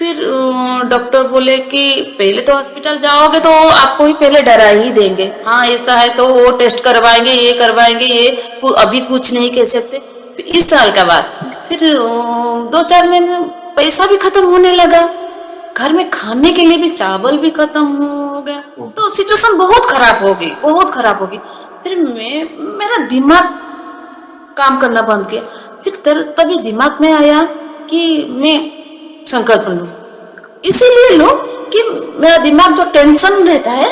फिर डॉक्टर बोले कि पहले तो हॉस्पिटल जाओगे तो आपको ही पहले डरा ही देंगे, हाँ ऐसा है तो वो टेस्ट करवाएंगे, ये करवाएंगे, ये अभी कुछ नहीं कह सकते। फिर इस साल का बाद फिर 2-4 महीने पैसा भी खत्म होने लगा, घर में खाने के लिए भी चावल भी खत्म हो गया, तो सिचुएशन बहुत खराब हो गई, बहुत खराब हो गई। फिर मेरा दिमाग काम करना बंद किया। फिर तभी दिमाग में आया कि मैं संकल्प लूं, इसीलिए लूं कि मेरा दिमाग जो टेंशन रहता है,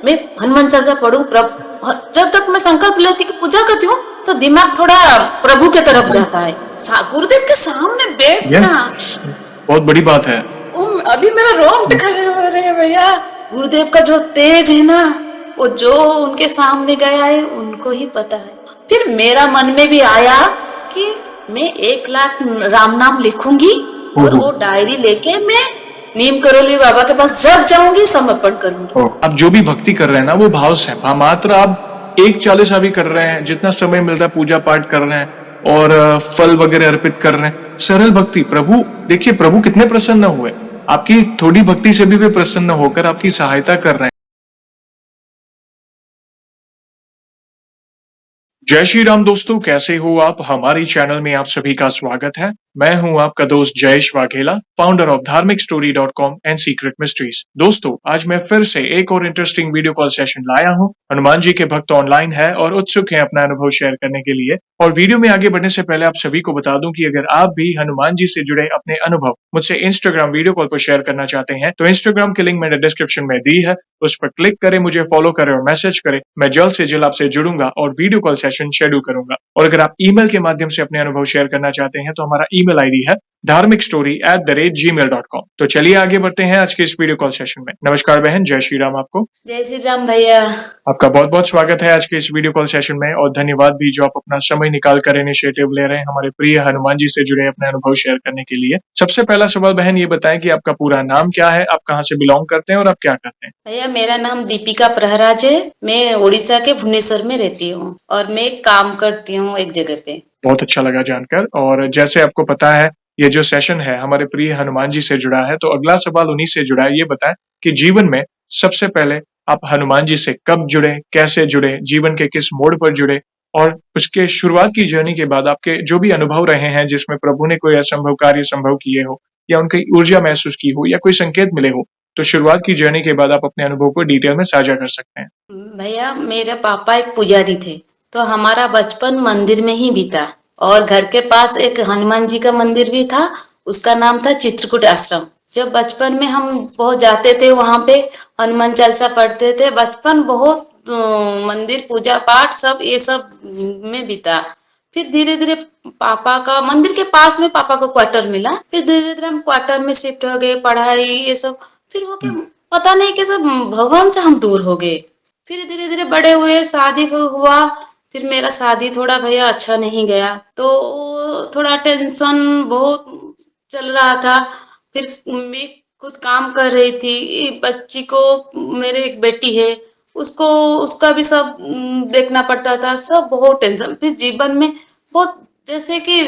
मैं हनुमान चालीसा पढ़ूं। जब तक मैं संकल्प लेती कि पूजा करती हूँ तो दिमाग थोड़ा प्रभु के तरफ जाता है, गुरुदेव के सामने बैठना। बहुत बड़ी बात है। अभी मेरा रोंगटे खड़े हो रहे हैं भैया। गुरुदेव का जो तेज है ना, वो जो उनके सामने गया है उनको ही पता है। फिर मेरा मन में भी आया कि मैं 1 लाख राम नाम लिखूंगी और वो डायरी लेके मैं नीम करोली बाबा के पास जब जाऊंगी समर्पण करूंगी। आप जो भी भक्ति कर रहे हैं ना वो भाव से, मात्र आप 1 चालीसा भी कर रहे हैं, जितना समय मिल रहा है पूजा पाठ कर रहे हैं और फल वगैरह अर्पित कर रहे हैं, सरल भक्ति। प्रभु देखिए, प्रभु कितने प्रसन्न हुए, आपकी थोड़ी भक्ति से भी वे प्रसन्न होकर आपकी सहायता कर रहे हैं। जय श्री राम दोस्तों, कैसे हो आप? हमारे चैनल में आप सभी का स्वागत है। मैं हूं आपका दोस्त जयेश वाघेला, फाउंडर ऑफ धार्मिकस्टोरी.com एंड सीक्रेट मिस्ट्रीज। दोस्तों, आज मैं फिर से एक और इंटरेस्टिंग वीडियो कॉल सेशन लाया हूं। हनुमान जी के भक्त ऑनलाइन है और उत्सुक हैं अपना अनुभव शेयर करने के लिए। और वीडियो में आगे बढ़ने से पहले आप सभी को बता दूं कि अगर आप भी हनुमान जी से जुड़े अपने अनुभव मुझसे इंस्टाग्राम वीडियो कॉल पर शेयर करना चाहते हैं तो इंस्टाग्राम की लिंक मैंने डिस्क्रिप्शन में दी है, उस पर क्लिक करें, मुझे फॉलो करें और मैसेज करें। मैं जल्द से जल्द आपसे जुड़ूंगा और वीडियो कॉल सेशन शेड्यूल करूंगा। और अगर आप ईमेल के माध्यम से अपने अनुभव शेयर करना चाहते हैं तो हमारा ईमेल आईडी है dharmikstory@gmail.com। तो चलिए आगे बढ़ते हैं आज के इस वीडियो कॉल सेशन में। नमस्कार बहन, जय श्री राम आपको। जय श्री राम भैया। आपका बहुत बहुत स्वागत है आज के इस वीडियो कॉल सेशन में और धन्यवाद भी जो आप अपना समय निकाल कर इनिशिएटिव ले रहे हैं हमारे प्रिय हनुमान जी से जुड़े अपने अनुभव शेयर करने के लिए। सबसे पहला सवाल बहन ये बताएं कि आपका पूरा नाम क्या है, आप कहाँ से बिलोंग करते हैं और आप क्या करते हैं? भैया मेरा नाम दीपिका प्रहराज है, मैं उड़ीसा के भुवनेश्वर में रहती हूँ और मैं काम करती हूँ एक जगह पे। बहुत अच्छा लगा जानकर। और जैसे आपको पता है ये जो सेशन है हमारे प्रिय हनुमान जी से जुड़ा है, तो अगला सवाल उन्हीं से जुड़ा है। ये बताएं कि जीवन में सबसे पहले आप हनुमान जी से कब जुड़े, कैसे जुड़े, जीवन के किस मोड़ पर जुड़े और उसके शुरुआत की जर्नी के बाद आपके जो भी अनुभव रहे हैं जिसमें प्रभु ने कोई असंभव कार्य संभव किए हो या उनकी ऊर्जा महसूस की हो या कोई संकेत मिले हो, तो शुरुआत की जर्नी के बाद आप अपने अनुभव को डिटेल में साझा कर सकते हैं। भैया मेरे पापा एक पुजारी थे, तो हमारा बचपन मंदिर में ही बीता और घर के पास एक हनुमान जी का मंदिर भी था, उसका नाम था चित्रकूट आश्रम। जब बचपन में हम बहुत जाते थे वहां पे, हनुमान चालीसा पढ़ते थे, बचपन बहुत मंदिर पूजा पाठ सब ये सब में बीता। फिर धीरे धीरे पापा का मंदिर के पास में पापा को क्वार्टर मिला, फिर धीरे धीरे हम क्वार्टर में शिफ्ट हो गए, पढ़ाई ये सब फिर हो के पता नहीं कैसे भगवान से हम दूर हो गए। फिर धीरे धीरे बड़े हुए, शादी हुआ, फिर मेरा शादी थोड़ा भैया अच्छा नहीं गया, तो थोड़ा टेंशन बहुत चल रहा था। फिर मैं खुद काम कर रही थी, बच्ची को, मेरे एक बेटी है, उसको उसका भी सब देखना पड़ता था, सब बहुत टेंशन। फिर जीवन में बहुत जैसे कि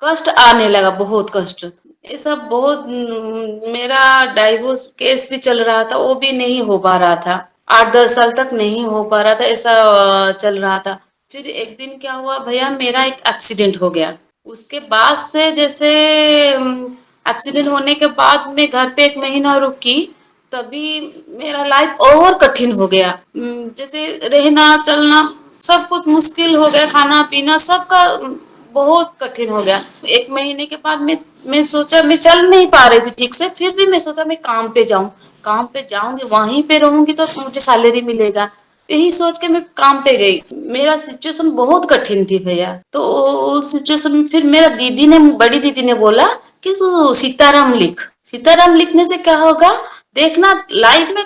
कष्ट आने लगा, बहुत कष्ट, ये सब बहुत। मेरा डाइवोर्स केस भी चल रहा था, वो भी नहीं हो पा रहा था, 8-10 साल तक नहीं हो पा रहा था, ऐसा चल रहा था। फिर एक दिन क्या हुआ भैया, मेरा एक एक्सीडेंट हो गया। उसके बाद से जैसे एक्सीडेंट होने के बाद मैं घर पे 1 महीना रुकी, तभी मेरा लाइफ और कठिन हो गया। जैसे रहना चलना सब कुछ मुश्किल हो गया, खाना पीना सबका बहुत कठिन हो गया। 1 महीने के बाद मैं सोचा, मैं चल नहीं पा रही थी ठीक से, फिर भी मैं सोचा मैं काम पे जाऊं, काम पे जाऊंगी, वहीं पे रहूंगी तो मुझे सैलरी मिलेगा, यही सोच के मैं काम पे गई। मेरा सिचुएशन बहुत कठिन थी भैया, तो उस सिचुएशन में फिर मेरा दीदी ने, बड़ी दीदी ने बोला कि तू सीताराम लिख, सीताराम लिखने से क्या होगा, देखना लाइफ में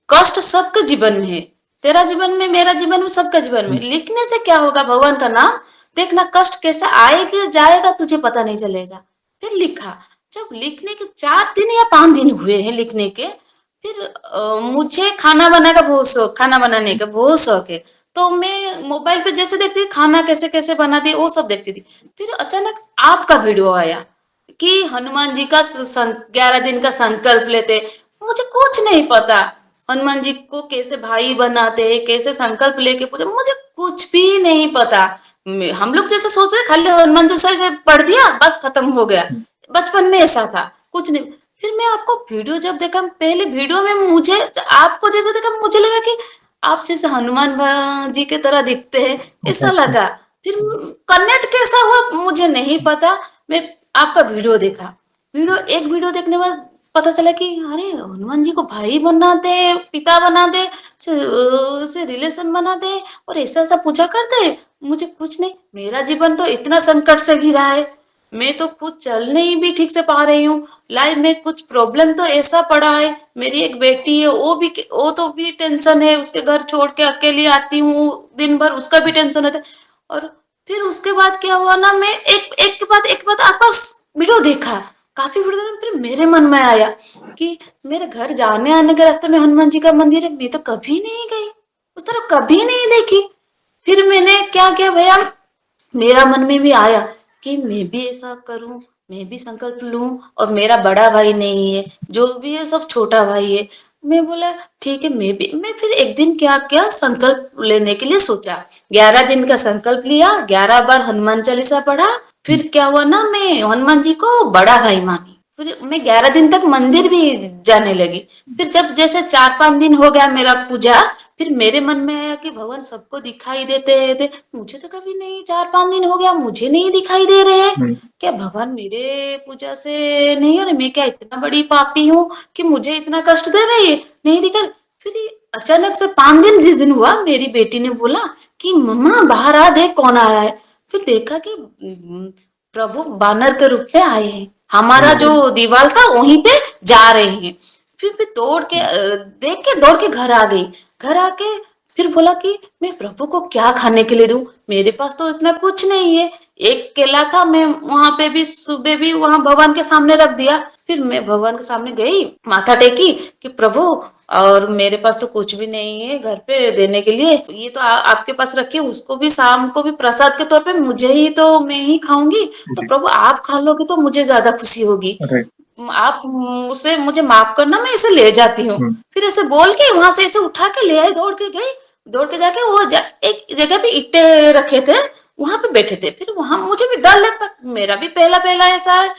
कष्ट सबके जीवन में है, तेरा जीवन में, मेरा जीवन में, सबका जीवन में, लिखने से क्या होगा, भगवान का नाम, देखना कष्ट कैसे आएगा जाएगा तुझे पता नहीं चलेगा। फिर लिखा, जब लिखने के 4 दिन या 5 दिन हुए हैं लिखने के, फिर मुझे खाना बनाने का बहुत शौक, खाना बनाने का बहुत शौक है, तो मैं मोबाइल पे जैसे देखती थी खाना कैसे कैसे बनाती वो सब देखती थी। फिर अचानक आपका वीडियो आया, कि हनुमान जी का 11 दिन का संकल्प लेते। मुझे कुछ नहीं पता हनुमान जी को कैसे भाई बनाते, कैसे संकल्प लेके पूछे, मुझे कुछ भी नहीं पता। हम लोग जैसे सोचते हैं खाली हनुमान जी से पढ़ दिया बस खत्म हो गया। बचपन में ऐसा था, कुछ नहीं। फिर मैं आपको वीडियो जब देखा, पहले वीडियो में मुझे आपको जैसे देखा, मुझे लगा कि आप जैसे हनुमान जी की तरह दिखते हैं, ऐसा लगा। फिर कनेक्ट कैसा हुआ मुझे नहीं पता। मैं आपका वीडियो देखा, एक वीडियो देखने के बाद पता चला कि अरे हनुमान जी को भाई बना दे, पिता बना दे, से रिलेशन बना दे और ऐसा ऐसा पूजा करते। मुझे कुछ नहीं, मेरा जीवन तो इतना संकट से घिरा है, मैं तो खुद चल नहीं भी ठीक से पा रही हूँ। लाइफ में कुछ प्रॉब्लम तो ऐसा पड़ा है। मेरी एक बेटी है, वो तो भी टेंशन है, उसके घर छोड़ के अकेली आती हूँ दिन भर, उसका भी टेंशन होता है। और फिर उसके बाद क्या हुआ ना, मैं एक एक बात आपका वीडियो देखा, काफी वीडियो देखा, फिर मेरे मन में आया कि मेरे घर जाने आने के रास्ते में हनुमान जी का मंदिर है, मैं तो कभी नहीं गई उस तरफ, कभी नहीं देखी। फिर मैंने क्या किया भैया, मेरा मन में भी आया कि मैं भी ऐसा करूं, मैं भी संकल्प लूं। और मेरा बड़ा भाई नहीं है, जो भी है सब छोटा भाई है। मैं बोला ठीक है, मैं फिर एक दिन क्या क्या संकल्प लेने के लिए सोचा। 11 दिन का संकल्प लिया, 11 बार हनुमान चालीसा पढ़ा। फिर क्या हुआ ना, मैं हनुमान जी को बड़ा भाई मानी। फिर मैं 11 दिन तक मंदिर भी जाने लगी। फिर जब जैसे 4-5 दिन हो गया मेरा पूजा, फिर मेरे मन में आया कि भगवान सबको दिखाई देते हैं, मुझे तो कभी नहीं, 4-5 दिन हो गया मुझे नहीं दिखाई दे रहे हैं। क्या भगवान मेरे पूजा से नहीं हो रहे? मैं क्या इतना बड़ी पापी हूँ कि मुझे इतना कष्ट दे रही है, नहीं दिखा। फिर अचानक से 5 दिन जिस दिन हुआ, मेरी बेटी ने बोला कि मम्मा बाहर आ, देख कौन आया है। फिर देखा कि प्रभु बानर के रूप में आए हैं, हमारा जो दीवार था वहीं पे जा रहे हैं। फिर दौड़ के देख के दौड़ के घर आ गई। घर आके फिर बोला कि मैं प्रभु को क्या खाने के लिए दूं, मेरे पास तो इतना कुछ नहीं है। एक केला था, मैं वहां पे भी सुबह भी वहां भगवान के सामने रख दिया। फिर मैं भगवान के सामने गई, माथा टेकी कि प्रभु, और मेरे पास तो कुछ भी नहीं है घर पे देने के लिए, ये तो आपके पास रखी हूँ, उसको भी शाम को भी प्रसाद के तौर पे मुझे ही, तो मैं ही खाऊंगी। तो प्रभु आप खा लोगे तो मुझे ज्यादा खुशी होगी, आप उसे मुझे माफ करना, मैं इसे ले जाती हूँ। फिर ऐसे बोल के वहां से ऐसे उठा के ले आई, दौड़ के गई। दौड़ के जाके एक जगह पे ईंटे रखे थे, वहां पे बैठे थे। फिर वहां मुझे भी डर लगता, मेरा भी पहला पहला ऐसा है,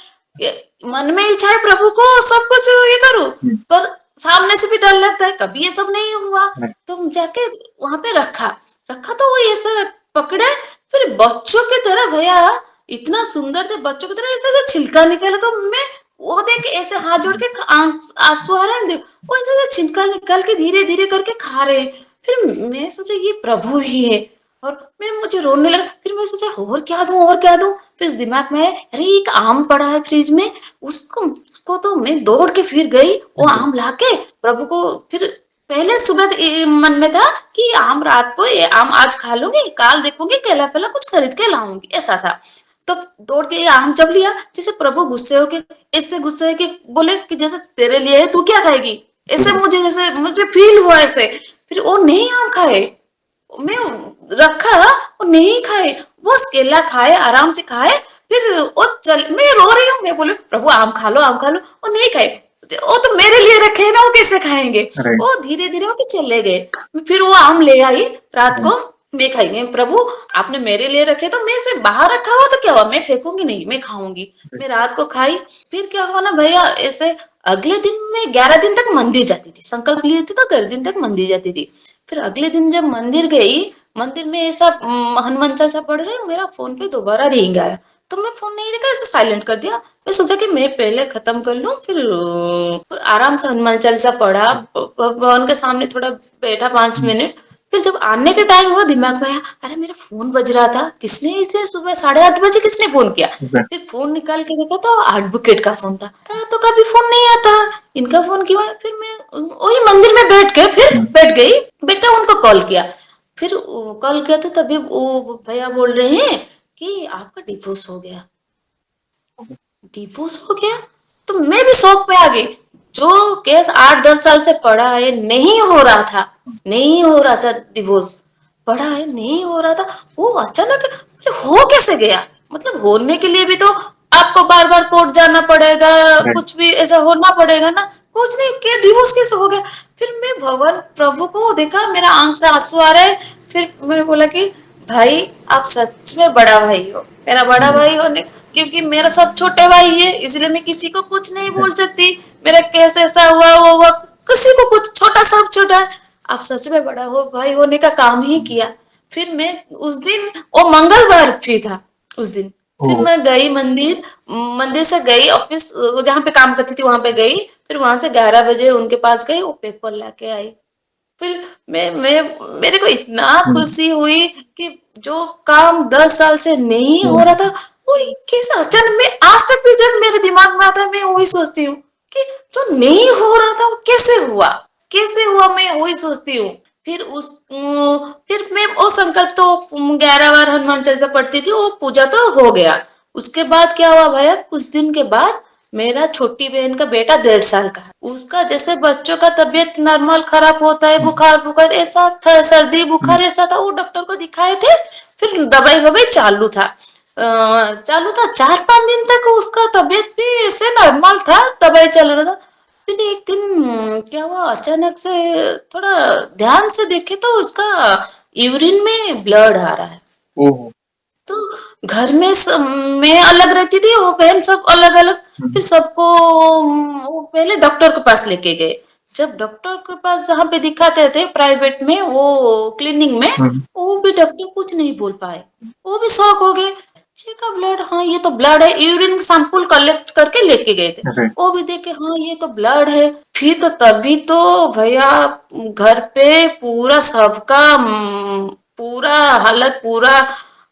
मन में इच्छा है प्रभु को सब कुछ ये करूं, पर सामने से भी डर लगता है, कभी ये सब नहीं हुआ। तो जाके वहां पे रखा, तो वो ऐसे पकड़े। फिर बच्चों की तरह भैया, इतना सुंदर थे बच्चों की तरह, ऐसे ऐसे छिलका निकाला। तो मैं वो देख के ऐसे हाथ जोड़ के आंसू आ रहे हैं, वो ऐसे ऐसे छिलका निकाल के धीरे धीरे करके खा रहे हैं। फिर मैं सोचा ये प्रभु ही है, और मुझे रोने लगा। फिर मैं सोचा और क्या दूं, और क्या दूं। फिर दिमाग में अरे एक आम पड़ा है फ्रिज में, उसको तो मैं दौड़ के फिर गई, वो आम लाके प्रभु को। फिर पहले सुबह मन में था कि आम रात को, ये आम आज खा लूंगी, काल देखूंगी केला पेला कुछ खरीद के लाऊंगी, ऐसा था। तो दौड़ के ये आम जब लिया, जैसे प्रभु गुस्से होके, ऐसे गुस्से होके बोले कि जैसे तेरे लिए है, तू क्या खाएगी, ऐसे मुझे जैसे मुझे फील हुआ ऐसे। फिर वो नहीं आम खाए, मैं रखा, वो नहीं खाए, बस केला खाए, आराम से खाए। फिर वो चल, मैं रो रही हूँ, मैं बोली प्रभु आम खा लो, आम खा लो, वो नहीं खाए। वो तो मेरे लिए रखे हैं ना, वो कैसे खाएंगे। वो धीरे धीरे होके चले गए। फिर वो आम ले आई रात को, मैं खाई। मैं प्रभु आपने मेरे लिए रखे, तो मैं इसे बाहर रखा हुआ तो क्या हुआ, मैं फेंकूंगी नहीं, मैं खाऊंगी। मैं रात को खाई। फिर क्या हुआ ना भैया, ऐसे अगले दिन मैं 11 दिन तक मंदिर जाती थी, संकल्प लिए थे तो 11 दिन तक मंदिर जाती थी। फिर अगले दिन जब मंदिर गई, मंदिर में ऐसा हनुमान चालीसा पढ़ रही हूँ, मेरा फोन पे दोबारा रिंग आया। तो मैं फोन नहीं रखा, ऐसे साइलेंट कर दिया। मैं सोचा कि मैं पहले खत्म कर लूं, फिर आराम से हनुमान चालीसा पढ़ा, भगवान के सामने थोड़ा बैठा 5 मिनट। फिर जब आने के टाइम हुआ, दिमाग में आया अरे मेरा फोन बज रहा था, किसने इसे सुबह 8:30 बजे किसने फोन किया। फिर फोन निकाल के देखा तो एडवोकेट का फोन था। कहा तो कभी फोन नहीं आता, इनका फोन क्यों है। फिर मैं वही मंदिर में बैठ के फिर बैठ गई, बैठ के उनको कॉल किया। फिर कॉल किया तो तभी वो भैया बोल रहे हैं कि आपका डिवोर्स हो गया। डिवोर्स हो गया, तो मैं भी शौक में आ गई। जो केस 8-10 साल से पड़ा है, नहीं हो रहा था, नहीं हो रहा था डिवोर्स, पड़ा है नहीं हो रहा था, वो अचानक हो कैसे गया। मतलब होने के लिए भी तो आपको बार बार कोर्ट जाना पड़ेगा, राइट। कुछ भी ऐसा होना पड़ेगा ना, कुछ नहीं के डिवोर्स कैसे हो गया। फिर मैं भगवान प्रभु को देखा, मेरा आंख से आंसू आ रहे। फिर मैंने बोला कि भाई आप सच में बड़ा भाई हो, मेरा बड़ा भाई होने, क्योंकि मेरा सब छोटे भाई है, इसलिए मैं किसी को कुछ नहीं बोल सकती। मेरा केस ऐसा हुआ वो हुआ, किसी को कुछ, छोटा सब छोटा है। आप सच में बड़ा हो भाई होने का काम ही किया। फिर मैं उस दिन, वो मंगलवार भी था उस दिन, फिर ओह! मैं गई मंदिर, मंदिर से गई ऑफिस जहाँ पे काम करती थी वहां पे गई। फिर वहां से 11 बजे उनके पास गई, वो पेपर लाके आई। फिर मैं मेरे को इतना हुँ, खुशी हुई कि जो काम 10 साल से नहीं हो रहा हुँ, था, वो कैसे अचानक, मैं आज तक भी जब मेरे दिमाग में आता है मैं वही सोचती हूँ कि जो नहीं हो रहा था वो कैसे हुआ, कैसे हुआ, मैं वही सोचती हूँ। फिर फिर मैं वो संकल्प तो 11 बार हनुमान चालीसा पढ़ती थी, वो पूजा तो हो गया। उसके बाद क्या हुआ भैया, कुछ दिन के बाद मेरा छोटी बहन का बेटा 1.5 साल का है, उसका जैसे बच्चों का तबीयत नॉर्मल खराब होता है, हुँ, बुखार बुखार ऐसा था, सर्दी हुँ, बुखार ऐसा था, वो डॉक्टर को दिखाए थे। फिर दवाई ववाई चालू था, चालू था 4-5 दिन तक उसका तबीयत भी ऐसे नॉर्मल था, दवाई चल रहा था। फिर एक दिन क्या हुआ, अचानक से थोड़ा ध्यान से देखे तो उसका यूरिन में ब्लड आ रहा है। ओह! तो घर में मैं अलग रहती थी, वो बहन सब अलग अलग। हुँ, फिर सबको वो पहले डॉक्टर के पास लेके गए। जब डॉक्टर के पास जहाँ पे दिखाते थे प्राइवेट में, वो क्लिनिक में, हुँ, वो भी डॉक्टर कुछ नहीं बोल पाए। वो भी शॉक हो गए, बच्चे का ब्लड, हाँ ये तो ब्लड है। यूरिन सैंपल कलेक्ट करके लेके गए थे, राइट। वो भी देखे हाँ ये तो ब्लड है। फिर तो तभी तो भैया घर पे पूरा सबका पूरा हालत पूरा,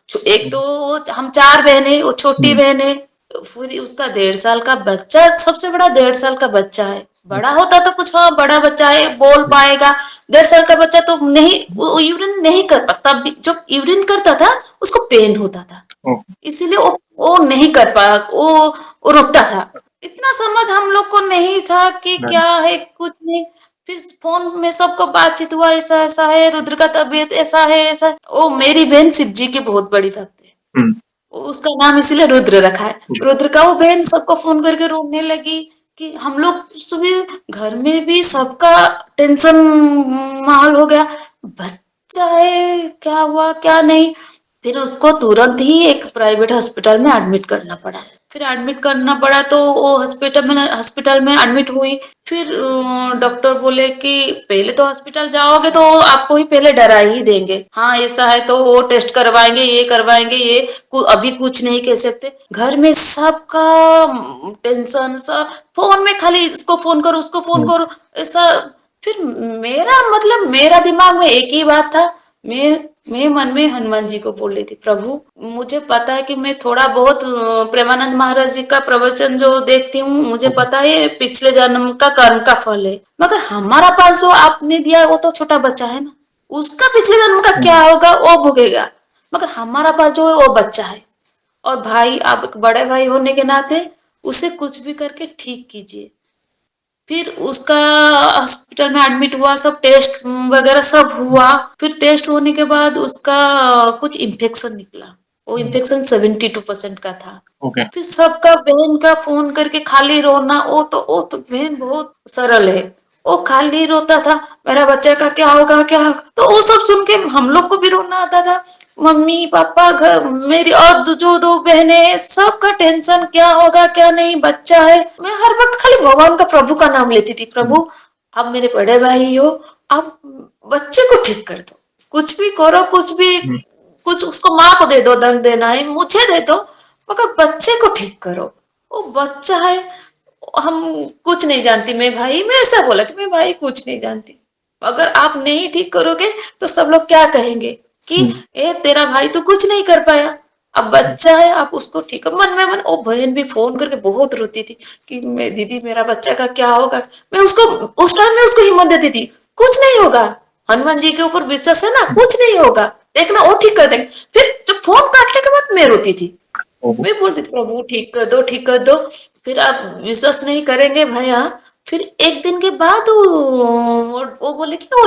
एक हुँ, तो हम 4 बहनें, वो छोटी हुँ, बहन है, फिर उसका 1.5 साल का बच्चा, सबसे बड़ा 1.5 साल का बच्चा है। हुँ, बड़ा होता तो कुछ, हाँ बड़ा बच्चा है बोल हुँ, पाएगा, 1.5 साल का बच्चा तो नहीं, वो यूरिन नहीं कर पाता। तब भी जब यूरिन करता था उसको पेन होता था, ओह! इसीलिए वो नहीं कर पा, वो रुकता था। इतना समझ हम लोग को नहीं था कि राइट। क्या है, कुछ नहीं। फिर फोन में सबको बातचीत हुआ, ऐसा ऐसा है, रुद्र का तबीयत ऐसा है ऐसा है। वो मेरी बहन शिव जी की बहुत बड़ी भक्त है, हुँ, उसका नाम इसीलिए रुद्र रखा है। जी, रुद्र का वो बहन सबको फोन करके रोने लगी कि हम लोग सुबह घर में भी सबका टेंशन माहौल हो गया, बच्चा है क्या हुआ क्या नहीं। फिर उसको तुरंत ही एक प्राइवेट हॉस्पिटल में एडमिट करना पड़ा। फिर एडमिट करना पड़ा तो वो हॉस्पिटल में एडमिट हुई। फिर डॉक्टर बोले कि पहले तो हॉस्पिटल जाओगे तो आपको ही पहले डरा ही देंगे, हाँ ऐसा है तो वो टेस्ट करवाएंगे, ये करवाएंगे, ये अभी कुछ नहीं कह सकते। घर में सबका टेंशन, सब फोन में, खाली इसको फोन करो उसको फोन हुँ, करो ऐसा। फिर मेरा मतलब मेरा दिमाग में एक ही बात था, मैं मन में हनुमान जी को बोल रही थी, प्रभु मुझे पता है कि मैं थोड़ा बहुत प्रेमानंद महाराज जी का प्रवचन जो देखती हूँ, मुझे ओके, पता है पिछले जन्म का कर्म का फल है, मगर हमारा पास जो आपने दिया है वो तो छोटा बच्चा है ना, उसका पिछले जन्म का हुँ, क्या होगा वो भोगेगा, मगर हमारा पास जो है वो बच्चा है। और भाई आप एक बड़े भाई होने के नाते उसे कुछ भी करके ठीक कीजिए। फिर उसका हॉस्पिटल में एडमिट हुआ, सब टेस्ट वगैरह सब हुआ। फिर टेस्ट होने के बाद उसका कुछ इन्फेक्शन निकला, वो हुँ, इन्फेक्शन 72% का था। ओके, फिर सबका बहन का फोन करके खाली रोना, वो तो बहन बहुत सरल है, वो खाली रोता था, मेरा बच्चा का क्या होगा क्या होगा। तो वो सब सुन के हम लोग को भी रोना आता था। मम्मी पापा घर मेरी और जो दो बहनें हैं, सबका टेंशन क्या होगा क्या नहीं, बच्चा है। मैं हर वक्त खाली भगवान का, प्रभु का नाम लेती थी, हुँ, प्रभु आप मेरे बड़े भाई हो, आप बच्चे को ठीक कर दो, कुछ भी करो, कुछ भी, हुँ, कुछ उसको माँ को दे दो, दंड देना है मुझे दे दो, मगर बच्चे को ठीक करो। वो बच्चा है, हम कुछ नहीं जानती, मैं भाई, मैं ऐसा बोला कि मैं भाई कुछ नहीं जानती, अगर आप नहीं ठीक करोगे तो सब लोग क्या कहेंगे कि हुँ, ए तेरा भाई तो कुछ नहीं कर पाया, अब बच्चा है आप उसको ठीक करो। मन में मन वो बहन भी फोन करके बहुत रोती थी कि मैं दीदी मेरा बच्चा का क्या होगा। मैं उसको उस टाइम में उसको हिम्मत देती थी, कुछ नहीं होगा, हनुमान जी के ऊपर विश्वास है ना, हुँ, कुछ नहीं होगा, देखना वो ठीक कर देंगे। फिर जब फोन काटने के बाद मैं रोती थी, ओह! मैं बोलती थी प्रभु ठीक कर दो, ठीक कर दो। फिर आप विश्वास नहीं करेंगे भैया, फिर एक दिन के बाद वो बोले कि वो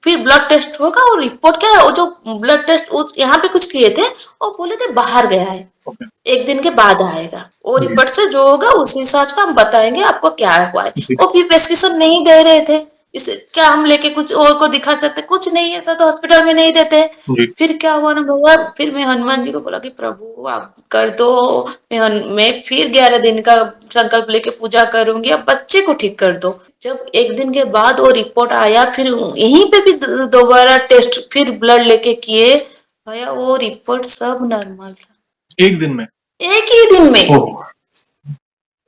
फिर ब्लड टेस्ट होगा और रिपोर्ट क्या है, वो जो ब्लड टेस्ट उस यहाँ पे कुछ किए थे और बोले थे बाहर गया है, ओके। एक दिन के बाद आएगा। वो जी। रिपोर्ट से जो होगा उस हिसाब से हम बताएंगे आपको क्या हुआ है। जी। वो भी प्रेस्क्रिप्शन नहीं दे रहे थे, इसे क्या हम लेके कुछ और को दिखा सकते, कुछ नहीं, ऐसा तो हॉस्पिटल में नहीं देते। जी। फिर क्या हुआ ना भगवान, फिर मैं हनुमान जी को बोला कि प्रभु आप कर दो, मैं फिर 11 दिन का संकल्प लेके पूजा करूंगी, अब बच्चे को ठीक कर दो। जब एक दिन के बाद वो रिपोर्ट आया, फिर यहीं पे भी दोबारा टेस्ट, फिर ब्लड लेके किए, भैया वो रिपोर्ट सब नॉर्मल था। एक दिन में? एक ही दिन में, ओह!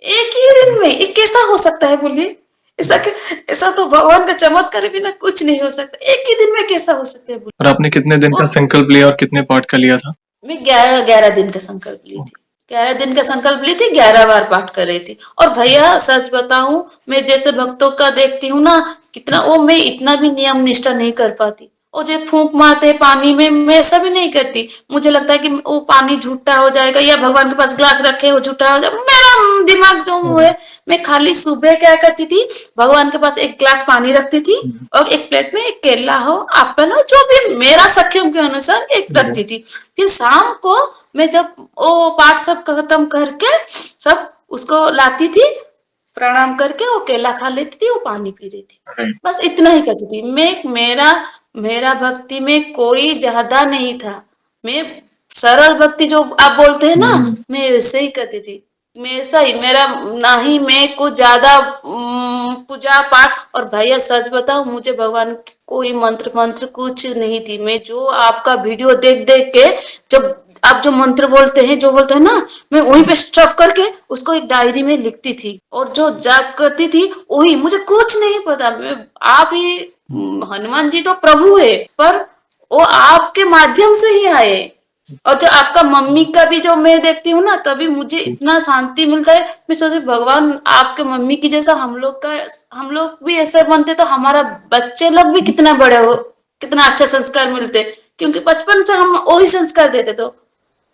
एक ही दिन में, ये कैसा हो सकता है बोलिए? ऐसा तो भगवान का चमत्कार भी ना, कुछ नहीं हो सकता, एक ही दिन में कैसा हो सकता है बोलिए? और आपने कितने दिन का वो संकल्प लिया और कितने पाठ का लिया था? मैं 11 दिन का संकल्प ली थी, 11 दिन का संकल्प ली थी, 11 बार पाठ कर रही थी। और भैया सच बताऊं, मैं जैसे भक्तों का देखती हूँ ना, कितना वो, मैं इतना भी नियम निष्ठा नहीं कर पाती। वो जो फूंक मारते पानी में, मैं ऐसा भी नहीं करती। मुझे लगता है कि वो पानी झूठा हो जाएगा, या भगवान के पास ग्लास रखे वो झूठा हो जाएगा, मेरा दिमाग जो है। मैं खाली सुबह क्या करती थी, भगवान के पास एक ग्लास पानी रखती थी और एक प्लेट में एक केला हो, एप्पल हो, जो भी मेरा सक्षम के अनुसार एक रखती थी। फिर शाम को मैं जब वो पाठ सब खत्म करके सब उसको लाती थी, प्रणाम करके वो केला खा लेती थी, वो पानी पी रही थी, बस इतना ही करती थी मैं। मेरा मेरा भक्ति में कोई ज्यादा नहीं था, मैं सरल भक्ति जो आप बोलते हैं ना, मैं वैसे ही करती थी। मैं ऐसा ही, मेरा ना ही मैं कुछ ज्यादा पूजा पाठ। और भैया सच बताओ, मुझे भगवान की कोई मंत्र मंत्र कुछ नहीं थी। मैं जो आपका वीडियो देख देख के, जब आप जो मंत्र बोलते हैं, जो बोलते हैं ना, मैं वहीं पे स्टॉप करके उसको एक डायरी में लिखती थी और जो जाप करती थी वही। मुझे कुछ नहीं पता, मैं आप ही हनुमान जी तो प्रभु है, पर वो आपके माध्यम से ही आए। और जो आपका मम्मी का भी जो मैं देखती हूँ ना, तभी मुझे इतना शांति मिलता है। मैं सोचती भगवान आपके मम्मी की जैसा हम लोग भी ऐसे बनते तो हमारा बच्चे लोग भी कितना बड़े हो, कितना अच्छा संस्कार मिलते। क्योंकि बचपन से हम वही संस्कार देते। तो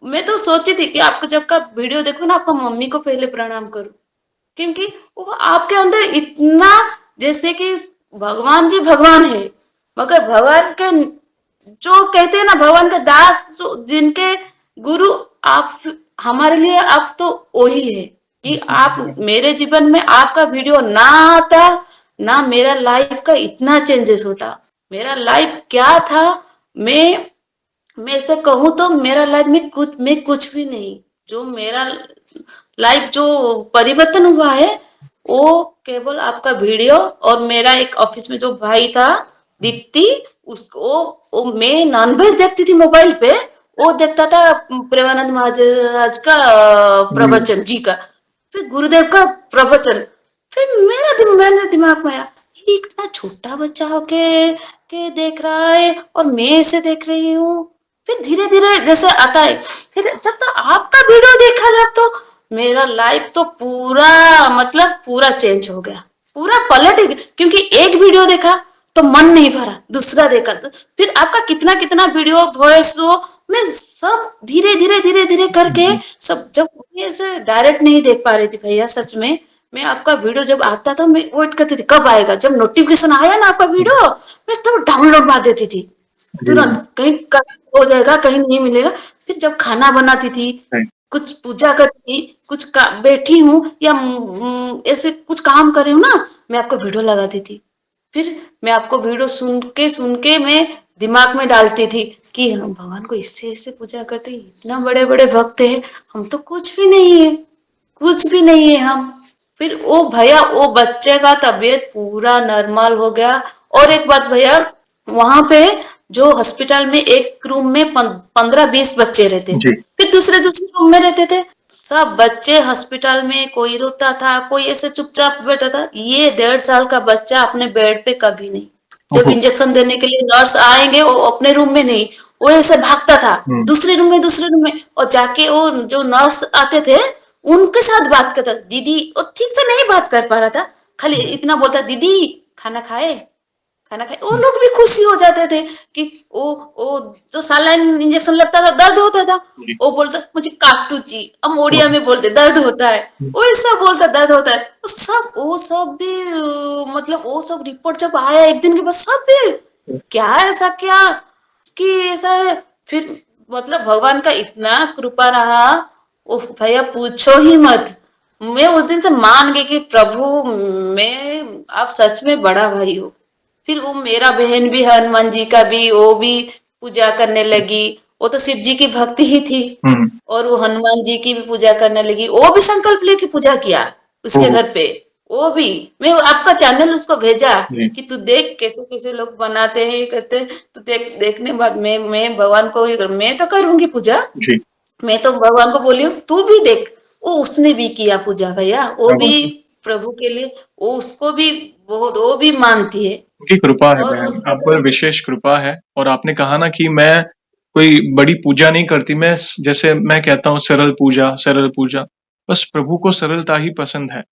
मैं तो सोची थी कि आपको जब का वीडियो देखो ना, आपको मम्मी को पहले प्रणाम करूं, क्योंकि वो आपके अंदर इतना, जैसे कि भगवान जी भगवान है, मगर भगवान के जो कहते हैं ना, भगवान के दास जो जिनके गुरु आप, हमारे लिए आप तो वही है। कि आप मेरे जीवन में आपका वीडियो ना आता ना, मेरा लाइफ का इतना चेंजेस होता। मेरा लाइफ क्या था, मैं मैं ऐसे कहूँ तो मेरा लाइफ में कुछ भी नहीं। जो मेरा लाइफ जो परिवर्तन हुआ है, वो केवल आपका वीडियो और मेरा एक ऑफिस में जो भाई था दीप्ति, उसको मैं नॉनवेज देखती थी मोबाइल पे, वो देखता था प्रेमानंद महाराज का प्रवचन जी का, फिर गुरुदेव का प्रवचन। फिर मेरे दिमाग में आया, ये इतना छोटा बच्चा होके के देख रहा है और मैं ऐसे देख रही हूँ। फिर धीरे धीरे जैसे आता है, फिर जब तक आपका वीडियो देखा, जब तो मेरा लाइफ तो पूरा, मतलब पूरा चेंज हो गया, पूरा पलट गया। क्योंकि एक वीडियो देखा तो मन नहीं भरा, दूसरा देखा तो फिर आपका कितना कितना वीडियो वॉइस वो मैं सब धीरे धीरे धीरे धीरे करके सब, जब ऐसे डायरेक्ट नहीं देख पा रही थी भैया सच में। मैं आपका वीडियो जब आता था, मैं वेट करती थी कब आएगा। जब नोटिफिकेशन आया ना आपका वीडियो, मैं तब डाउनलोड मार देती थी तुरंत, कहीं हो जाएगा, कहीं नहीं मिलेगा। फिर जब खाना बनाती थी, कुछ पूजा करती थी, कुछ बैठी हूँ या ऐसे कुछ काम कर रही हूँ ना, मैं आपको वीडियो लगाती थी। फिर मैं आपको वीडियो सुन के मैं दिमाग में डालती थी कि हम भगवान को इससे ऐसे पूजा करते, इतना बड़े बड़े भक्त है, हम तो कुछ भी नहीं है, कुछ भी नहीं है हम। फिर वो भैया, वो बच्चे का तबीयत पूरा नॉर्मल हो गया। और एक बात भैया, वहां पे जो हॉस्पिटल में एक रूम में 15-20 बच्चे रहते थे, फिर दूसरे दूसरे रूम में रहते थे। सब बच्चे हॉस्पिटल में, कोई रोता था, कोई ऐसे चुपचाप बैठा था। ये 1.5 साल का बच्चा अपने बेड पे कभी नहीं। जब इंजेक्शन देने के लिए नर्स आएंगे, वो अपने रूम में नहीं, वो ऐसे भागता था दूसरे रूम में, दूसरे रूम में, और जाके वो जो नर्स आते थे उनके साथ बात करता। दीदी, वो ठीक से नहीं बात कर पा रहा था, खाली इतना बोलता, दीदी खाना खाए, खाना खाए। वो लोग भी खुशी हो जाते थे कि वो जो सलाइन इंजेक्शन लगता था, दर्द होता था, वो बोलता मुझे काटू जी, हम ओडिया में बोलते दर्द होता है, वो ऐसा बोलता दर्द होता है। वो सब भी मतलब वो सब रिपोर्ट जब आया एक दिन के बाद, सब भी क्या ऐसा क्या कि ऐसा है। फिर मतलब भगवान का इतना कृपा रहा, उफ भैया पूछो ही मत। मैं उस दिन से मान गई कि प्रभु, मैं आप सच में बड़ा भाई हो। फिर वो मेरा बहन भी हनुमान जी का भी वो भी पूजा करने लगी। वो तो शिव जी की भक्ति ही थी, और वो हनुमान जी की भी पूजा करने लगी। वो भी संकल्प लेके पूजा किया उसके ओह! घर पे। वो भी, मैं आपका चैनल उसको भेजा जी, कि तू देख कैसे कैसे लोग बनाते हैं, ये करते हैं। तो देखने बाद मैं भगवान को मैं तो करूंगी पूजा। जी, मैं तो भगवान को बोली हूँ तू भी देख। वो उसने भी किया पूजा भैया, वो क्या भी बात है। प्रभु के लिए। वो उसको भी बहुत वो भी मानती है। उनकी कृपा है और बहन, आप उसके पर विशेष कृपा है। और आपने कहा ना कि मैं कोई बड़ी पूजा नहीं करती, मैं जैसे मैं कहता हूँ सरल पूजा, बस प्रभु को सरलता ही पसंद है।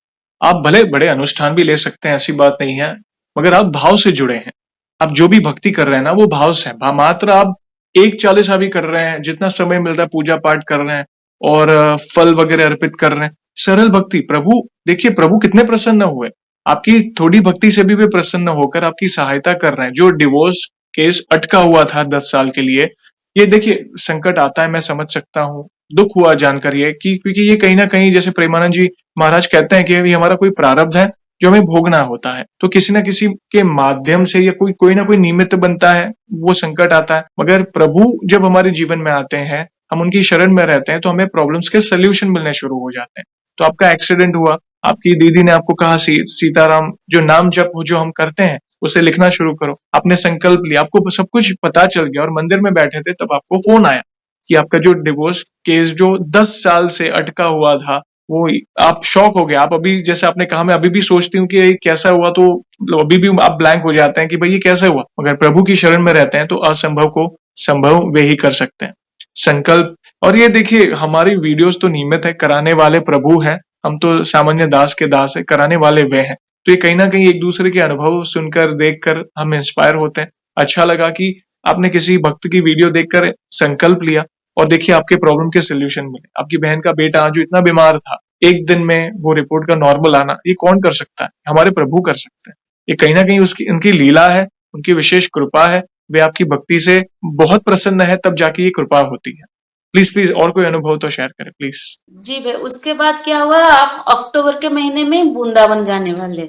आप भले बड़े अनुष्ठान भी ले सकते हैं, ऐसी बात नहीं है, मगर आप भाव से जुड़े हैं। आप जो भी भक्ति कर रहे हैं ना, वो भाव से है। मात्र आप एक चालीसा भी कर रहे हैं, जितना समय मिलता है पूजा पाठ कर रहे हैं, और फल वगैरह अर्पित कर रहे हैं। सरल भक्ति, प्रभु देखिए प्रभु कितने प्रसन्न हुए। आपकी थोड़ी भक्ति से भी वे प्रसन्न होकर आपकी सहायता कर रहे हैं। जो डिवोर्स केस अटका हुआ था 10 साल के लिए, ये देखिए संकट आता है, मैं समझ सकता हूँ। दुःख हुआ जानकर ये कि क्योंकि ये कहीं न कहीं जैसे प्रेमानंद जी महाराज कहते हैं कि ये हमारा कोई प्रारब्ध है, जो हमें भोगना होता है। तो किसी न किसी के माध्यम से या कोई न कोई निमित्त बनता है, वो संकट आता है। मगर प्रभु जब हमारे जीवन में आते हैं, हम उनकी शरण में रहते हैं, तो हमें प्रॉब्लम्स के सॉल्यूशन मिलने शुरू हो जाते हैं। तो आपका एक्सीडेंट हुआ, आपकी दीदी ने आपको कहा सीताराम जो नाम जप जो हम करते हैं उसे लिखना शुरू करो। आपने संकल्प लिया, आपको सब कुछ पता चल गया और मंदिर में बैठे थे तब आपको फोन आया कि आपका जो डिवोर्स केस जो 10 साल से अटका हुआ था, वो आप शॉक हो गए। आप अभी जैसे आपने कहा मैं अभी भी सोचती हूँ कि ये कैसा हुआ, तो मतलब अभी भी आप ब्लैंक हो जाते हैं कि भाई ये कैसे हुआ। मगर प्रभु की शरण में रहते हैं तो असंभव को संभव वे ही कर सकते हैं। संकल्प। और ये देखिए हमारी वीडियोस तो नियमित है, कराने वाले प्रभु हैं, हम तो सामान्य दास के दास है, कराने वाले वे हैं। तो ये कहीं न कहीं एक दूसरे के अनुभव सुनकर, देखकर हम इंस्पायर होते हैं। अच्छा लगा कि आपने किसी भक्त की वीडियो देखकर संकल्प लिया और देखिए आपके प्रॉब्लम के सॉल्यूशन मिले। आपकी बहन का बेटा जो इतना बीमार था, एक दिन में वो रिपोर्ट का नॉर्मल आना, ये कौन कर सकता है? हमारे प्रभु कर सकते हैं। ये कहीं न कहीं उसकी उनकी लीला है, उनकी विशेष कृपा है। वे आपकी भक्ति से बहुत प्रसन्न है, तब जाके ये कृपा होती है। प्लीज़ और कोई अनुभव तो शेयर करें प्लीज़। जी भाई, उसके बाद क्या हुआ, आप अक्टूबर के महीने में वृंदावन जाने वाले।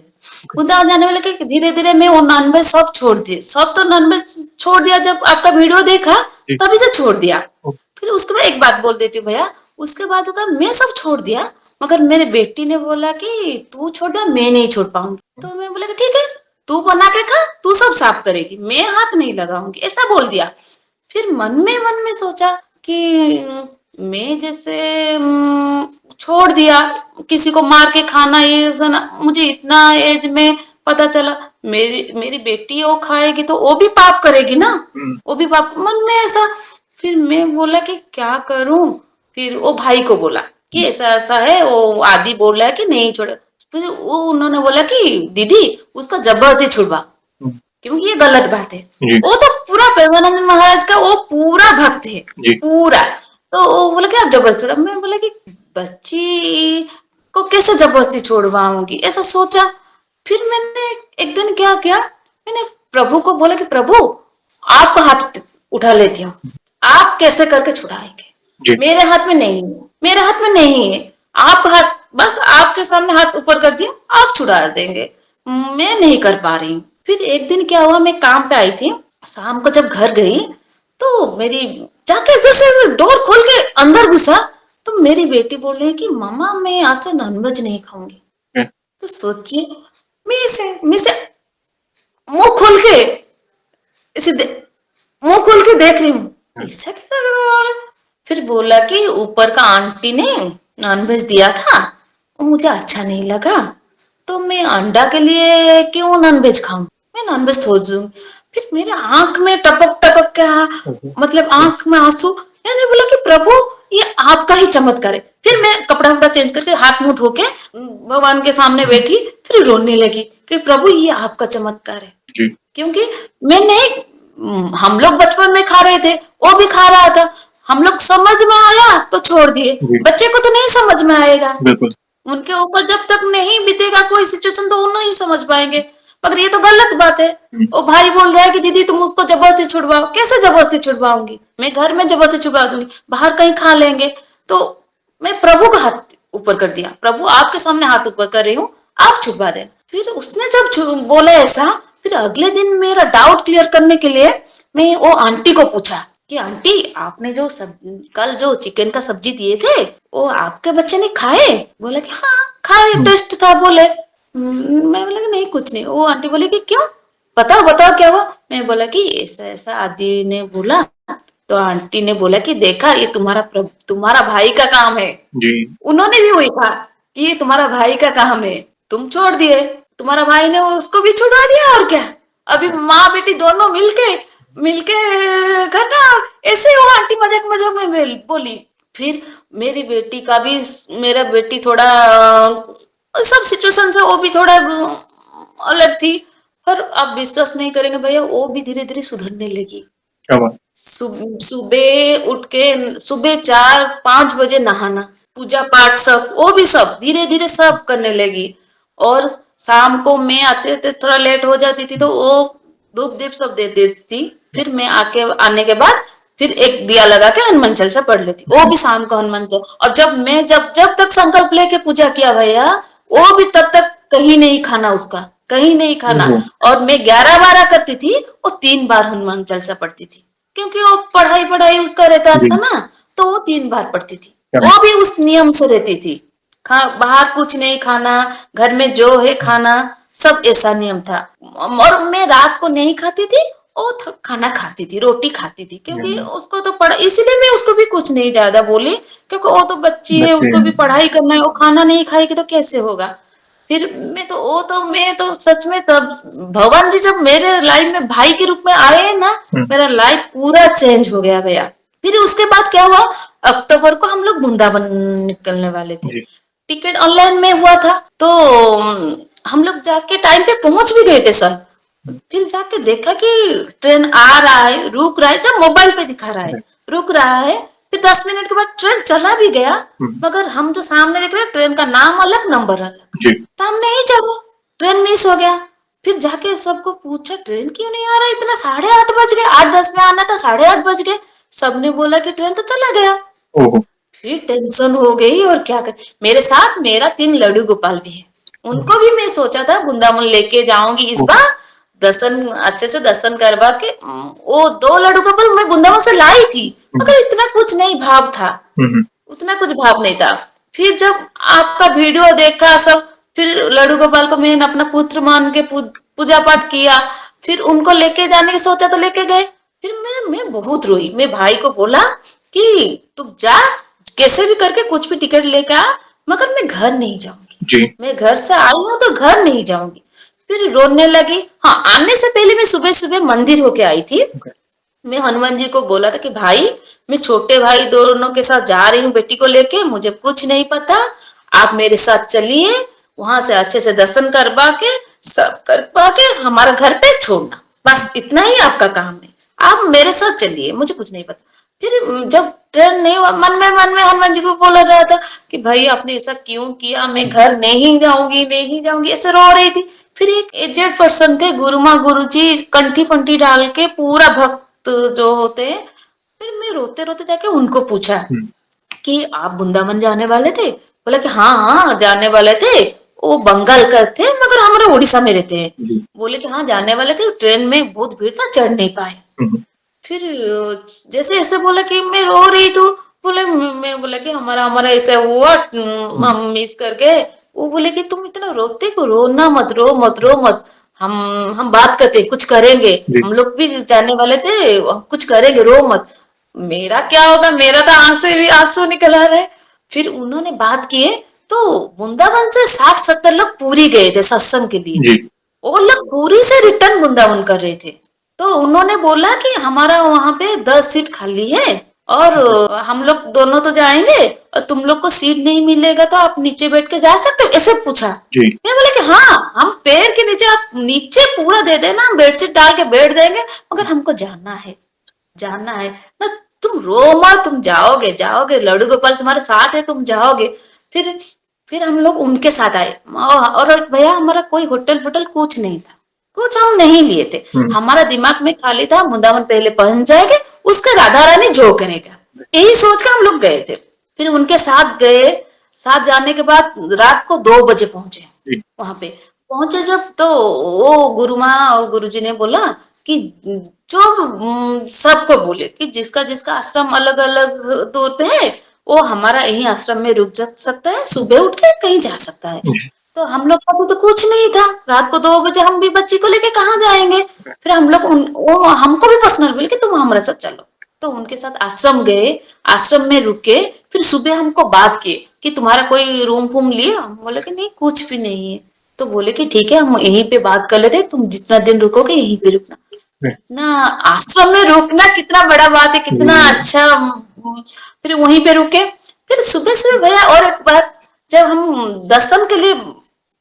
वृंदावन जाने वाले कि धीरे धीरे मैं वो नॉनवेज सब छोड़ दिए। सब तो नॉनवेज छोड़ दिया, जब आपका वीडियो देखा जी। तभी से छोड़ दिया। ओ फिर उसके बाद एक बात बोल देती हूँ भैया, उसके बाद होगा मैं सब छोड़ दिया, मगर मेरे बेटी ने बोला कि तू छोड़ दिया, मैं नहीं छोड़ पाऊंगी। तो मैं बोला कि ठीक है, तू बना के खा, तू सब साफ करेगी, मैं हाथ नहीं लगाऊंगी, ऐसा बोल दिया। फिर मन में सोचा कि मैं जैसे छोड़ दिया, किसी को मार के खाना, ये मुझे इतना एज में पता चला। मेरी मेरी बेटी वो खाएगी तो वो भी पाप करेगी ना, हुँ, वो भी पाप मन में ऐसा। फिर मैं बोला कि क्या करूं। फिर वो भाई को बोला कि ऐसा ऐसा है, वो आदि बोल रहा है कि नहीं छोड़े। फिर वो उन्होंने बोला कि दीदी उसका जबरदस्ती छुड़वा, हुँ, क्योंकि ये गलत बात है। जी, वो तो पूरा प्रेमानंद महाराज का वो पूरा भक्त है, जी, पूरा। तो वो बोला क्या जबरदस्ती छोड़ा। मैं बोला कि बच्ची को कैसे जबरदस्ती छोड़वाऊंगी, ऐसा सोचा। फिर मैंने एक दिन क्या किया, मैंने प्रभु को बोला कि प्रभु आपका हाथ उठा लेती हूँ, आप कैसे करके छुड़ाएंगे, जी, मेरे हाथ में नहीं है, मेरे हाथ में नहीं है। आप हाथ, बस आपके सामने हाथ ऊपर कर दिया, आप छुड़ा देंगे, मैं नहीं कर पा रही हूँ। फिर एक दिन क्या हुआ, मैं काम पे आई थी, शाम को जब घर गई तो मेरी जाके जैसे डोर खोल के अंदर घुसा, तो मेरी बेटी बोल रही है कि मम्मा मैं आज से नॉनवेज नहीं खाऊंगी। है, तो सोचिए, मैं से मुंह खोल के इसे मुंह खोल के देख रही हूँ, है, ऐसा क्या कर रहा है? फिर बोला कि ऊपर का आंटी ने नॉनवेज दिया था, वो मुझे अच्छा नहीं लगा, तो मैं अंडा के लिए क्यों नॉनवेज खाऊं, मैं नॉनवेज छोड़ दूं। फिर मेरे आंख में टपक टपक क्या, ओहो! मतलब आंख में आंसू। मैंने बोला कि प्रभु ये आपका ही चमत्कार है। फिर मैं कपड़ा वपड़ा चेंज करके हाथ मुंह धो के भगवान के सामने बैठी, फिर रोने लगी कि प्रभु ये आपका चमत्कार है। जी, क्योंकि मैं नहीं, हम लोग बचपन में खा रहे थे, वो भी खा रहा था, हम लोग समझ में आया तो छोड़ दिए। जी, बच्चे को तो नहीं समझ में आएगा, बिल्कुल, उनके ऊपर जब तक नहीं बीतेगा कोई सिचुएशन तो वो नहीं समझ पाएंगे। मगर ये तो गलत बात है। वो भाई बोल रहा है कि दीदी तुम उसको जबरदस्ती छुड़वाओ। कैसे जबरदस्ती छुड़वाऊंगी? मैं घर में जबरदस्ती छुड़वा दूंगी, बाहर कहीं खा लेंगे। तो मैं प्रभु का हाथ ऊपर कर दिया, प्रभु आपके सामने हाथ ऊपर कर रही हूँ, आप छुड़वा देना। फिर उसने जब बोला ऐसा, फिर अगले दिन मेरा डाउट क्लियर करने के लिए मैं वो आंटी को पूछा कि आंटी आपने जो कल जो चिकन का सब्जी दिए थे वो आपके बच्चे ने खाए? बोला कि हाँ खाए, टेस्ट था बोले। मैं बोला कि नहीं कुछ नहीं। वो आंटी बोले कि क्यों, बताओ बताओ क्या हुआ? मैं बोला कि ऐसा ऐसा आदि ने बोला। तो आंटी ने बोला कि देखा ये तुम्हारा भाई का काम है। जी। उन्होंने भी वही कहा कि ये तुम्हारा भाई का काम है, तुम छोड़ दिए, तुम्हारा भाई ने उसको भी छुड़ा दिया और क्या। अभी माँ बेटी दोनों मिलके मिलके करना। ऐसे वो आंटी मजाक मजाक में बोली। फिर मेरी बेटी का भी, मेरा बेटी थोड़ा सब सिचुएशन से वो भी थोड़ा अलग थी। पर आप विश्वास नहीं करेंगे भैया, वो भी धीरे धीरे सुधरने लगी। क्या बात। सुबह उठ के सुबह 4-5 बजे नहाना, पूजा पाठ सब, वो भी सब धीरे धीरे सब करने लगी। और शाम को मैं आते थे थोड़ा लेट हो जाती थी तो वो धूप दीप सब दे देती थी। फिर मैं आने के बाद फिर एक दिया लगा के हनुमान चालीसा पढ़ लेती, वो भी शाम को हनुमान चालीसा। और जब तक संकल्प लेके पूजा किया भैया, वो भी तब तक कहीं नहीं खाना, उसका कहीं नहीं खाना। और मैं 11-12 करती थी, वो 3 बार हनुमान चालीसा पढ़ती थी, क्योंकि वो पढ़ाई पढ़ाई उसका रहता था ना, तो वो 3 बार पढ़ती थी। वो भी उस नियम से रहती थी, बाहर कुछ नहीं खाना, घर में जो है खाना, सब ऐसा नियम था। और मैं रात को नहीं खाती थी, वो खाना खाती थी, रोटी खाती थी, क्योंकि उसको तो पढ़ा, इसीलिए मैं उसको भी कुछ नहीं ज्यादा बोली, क्योंकि वो तो बच्ची है, उसको भी पढ़ाई करना है। वो खाना नहीं खाएगी तो कैसे होगा। फिर मैं तो सच में तब भगवान जी जब मेरे लाइफ में भाई के रूप में आए ना, मेरा लाइफ पूरा चेंज हो गया भैया। फिर उसके बाद क्या हुआ, अक्टूबर को हम लोग वृंदावन निकलने वाले थे। टिकट ऑनलाइन में हुआ था, तो हम लोग जाके टाइम पे पहुंच भी गए स्टेशन। फिर जाके देखा कि ट्रेन आ रहा है, रुक रहा है, जब मोबाइल पे दिखा रहा है रुक रहा है। फिर 10 मिनट के बाद ट्रेन चला भी गया, मगर हम जो सामने देख रहे हैं ट्रेन का नाम अलग, नंबर अलग, तो हम नहीं चढ़े, ट्रेन मिस हो गया। फिर जाके सबको पूछा ट्रेन क्यों नहीं आ रहा, इतना 8:30 बज गए, 8:10 में आना था, 8:30 बज गए। सबने बोला कि ट्रेन तो चला गया। फिर टेंशन हो गई, और क्या कर, मेरे साथ मेरा 3 लड्डू गोपाल भी है, उनको भी मैं सोचा था वृंदावन लेके जाऊंगी इस बार, दर्शन अच्छे से दर्शन करवा के। वो 2 लड्डू गोपाल मैं वृंदावन से लाई थी, मगर इतना कुछ नहीं भाव था, उतना कुछ भाव नहीं था। फिर जब आपका वीडियो देखा सब, फिर लड्डू गोपाल को मैंने अपना पुत्र मान के पूजा पाठ किया। फिर उनको लेके जाने की सोचा तो लेके गए। फिर मैं बहुत रोई, मैं भाई को बोला कि तू जा, कैसे भी करके कुछ भी टिकट लेके आ, मगर मैं घर नहीं जाऊंगी, मैं घर से आई हूँ तो घर नहीं जाऊंगी। फिर रोने लगी। हाँ, आने से पहले मैं सुबह सुबह मंदिर होके आई थी। मैं हनुमान जी को बोला था कि भाई मैं छोटे भाई दोनों के साथ जा रही हूँ बेटी को लेके, मुझे कुछ नहीं पता, आप मेरे साथ चलिए, वहां से अच्छे से दर्शन करवा के सब करवा के हमारा घर पे छोड़ना, बस इतना ही आपका काम है, आप मेरे साथ चलिए, मुझे कुछ नहीं पता। फिर जब ट्रेन नहीं हुआ, मन में हनुमान जी को बोला रहा था कि भाई आपने ऐसा क्यों किया, मैं घर नहीं जाऊंगी नहीं जाऊंगी, ऐसे रो रही थी। फिर एक एजेड पर्सन थे, गुरुमा गुरु जी, कंठी फंटी डाल के पूरा भक्त जो होते हैं। फिर मैं रोते रोते जाके उनको पूछा कि आप वृंदावन जाने वाले थे? बोला कि हाँ हाँ जाने वाले थे, वो बंगाल का थे मगर हमारे उड़ीसा में रहते हैं। बोले कि हाँ जाने वाले थे, ट्रेन में बहुत भीड़ था, चढ़ नहीं पाए। फिर जैसे ऐसे बोला कि मैं रो रही थी, बोले मैं बोला कि हमारा हमारा ऐसा हुआ, हम मिस कर गए। वो बोले कि तुम इतना रोते को, रोना मत, रो मत, रो मत, हम बात करते, कुछ करेंगे, हम लोग भी जाने वाले थे, कुछ करेंगे, रो मत। मेरा क्या होगा, मेरा तो आंख से भी आंसू निकल आ रहे। फिर उन्होंने बात किए तो वृंदावन से 60-70 लोग पूरी गए थे सत्संग के लिए, वो लोग पूरी से रिटर्न वृंदावन कर रहे थे। तो उन्होंने बोला कि हमारा वहां पे 10 सीट खाली है, और हम लोग दोनों तो जाएंगे, और तुम लोग को सीट नहीं मिलेगा तो आप नीचे बैठ के जा सकते हो, ऐसे पूछा। मैं बोले कि हाँ, हम पैर के नीचे, आप नीचे पूरा दे देना, हम बेडशीट डाल के बैठ जाएंगे, मगर हमको जाना है, जाना है ना, तुम रो मत, तुम जाओगे जाओगे, लड्डू गोपाल तुम्हारे साथ है, तुम जाओगे। फिर हम लोग उनके साथ आए, और भैया हमारा कोई होटल वोटल कुछ नहीं था, कुछ हम नहीं लिए थे। हमारा दिमाग में खाली था वृंदावन पहले पहुंच जाएंगे, उसके राधा रानी जो करेगा, यही सोच कर हम लोग गए थे। फिर उनके साथ गए, साथ जाने के बाद रात को 2 बजे पहुंचे जी, वहां पे। पहुंचे जब तो वो गुरु माँ और गुरु जी ने बोला कि जो सबको बोले कि जिसका जिसका आश्रम अलग अलग दूर पे है वो हमारा यही आश्रम में रुक जा सकता है, सुबह उठ के कहीं जा सकता है। जी, तो हम लोग का तो कुछ नहीं था, रात को 2 बजे हम भी बच्ची को लेके कहाँ जाएंगे। फिर हम लोग वो हमको भी पर्सनल बोले कि तुम हमारे साथ चलो, तो उनके साथ आश्रम गए, आश्रम में रुके। फिर सुबह हमको बात किए कि तुम्हारा कोई रूम फूम लिया, हम बोले कि नहीं कुछ भी नहीं है। तो बोले कि ठीक है हम यहीं पे बात कर लेते हैं, तुम जितना दिन रुकोगे यहीं पे रुकना। कितना आश्रम में रुकना कितना बड़ा बात है, कितना जी, अच्छा। फिर वहीं पे रुके। फिर सुबह से भैया और एक बात, जब हम दर्शन के लिए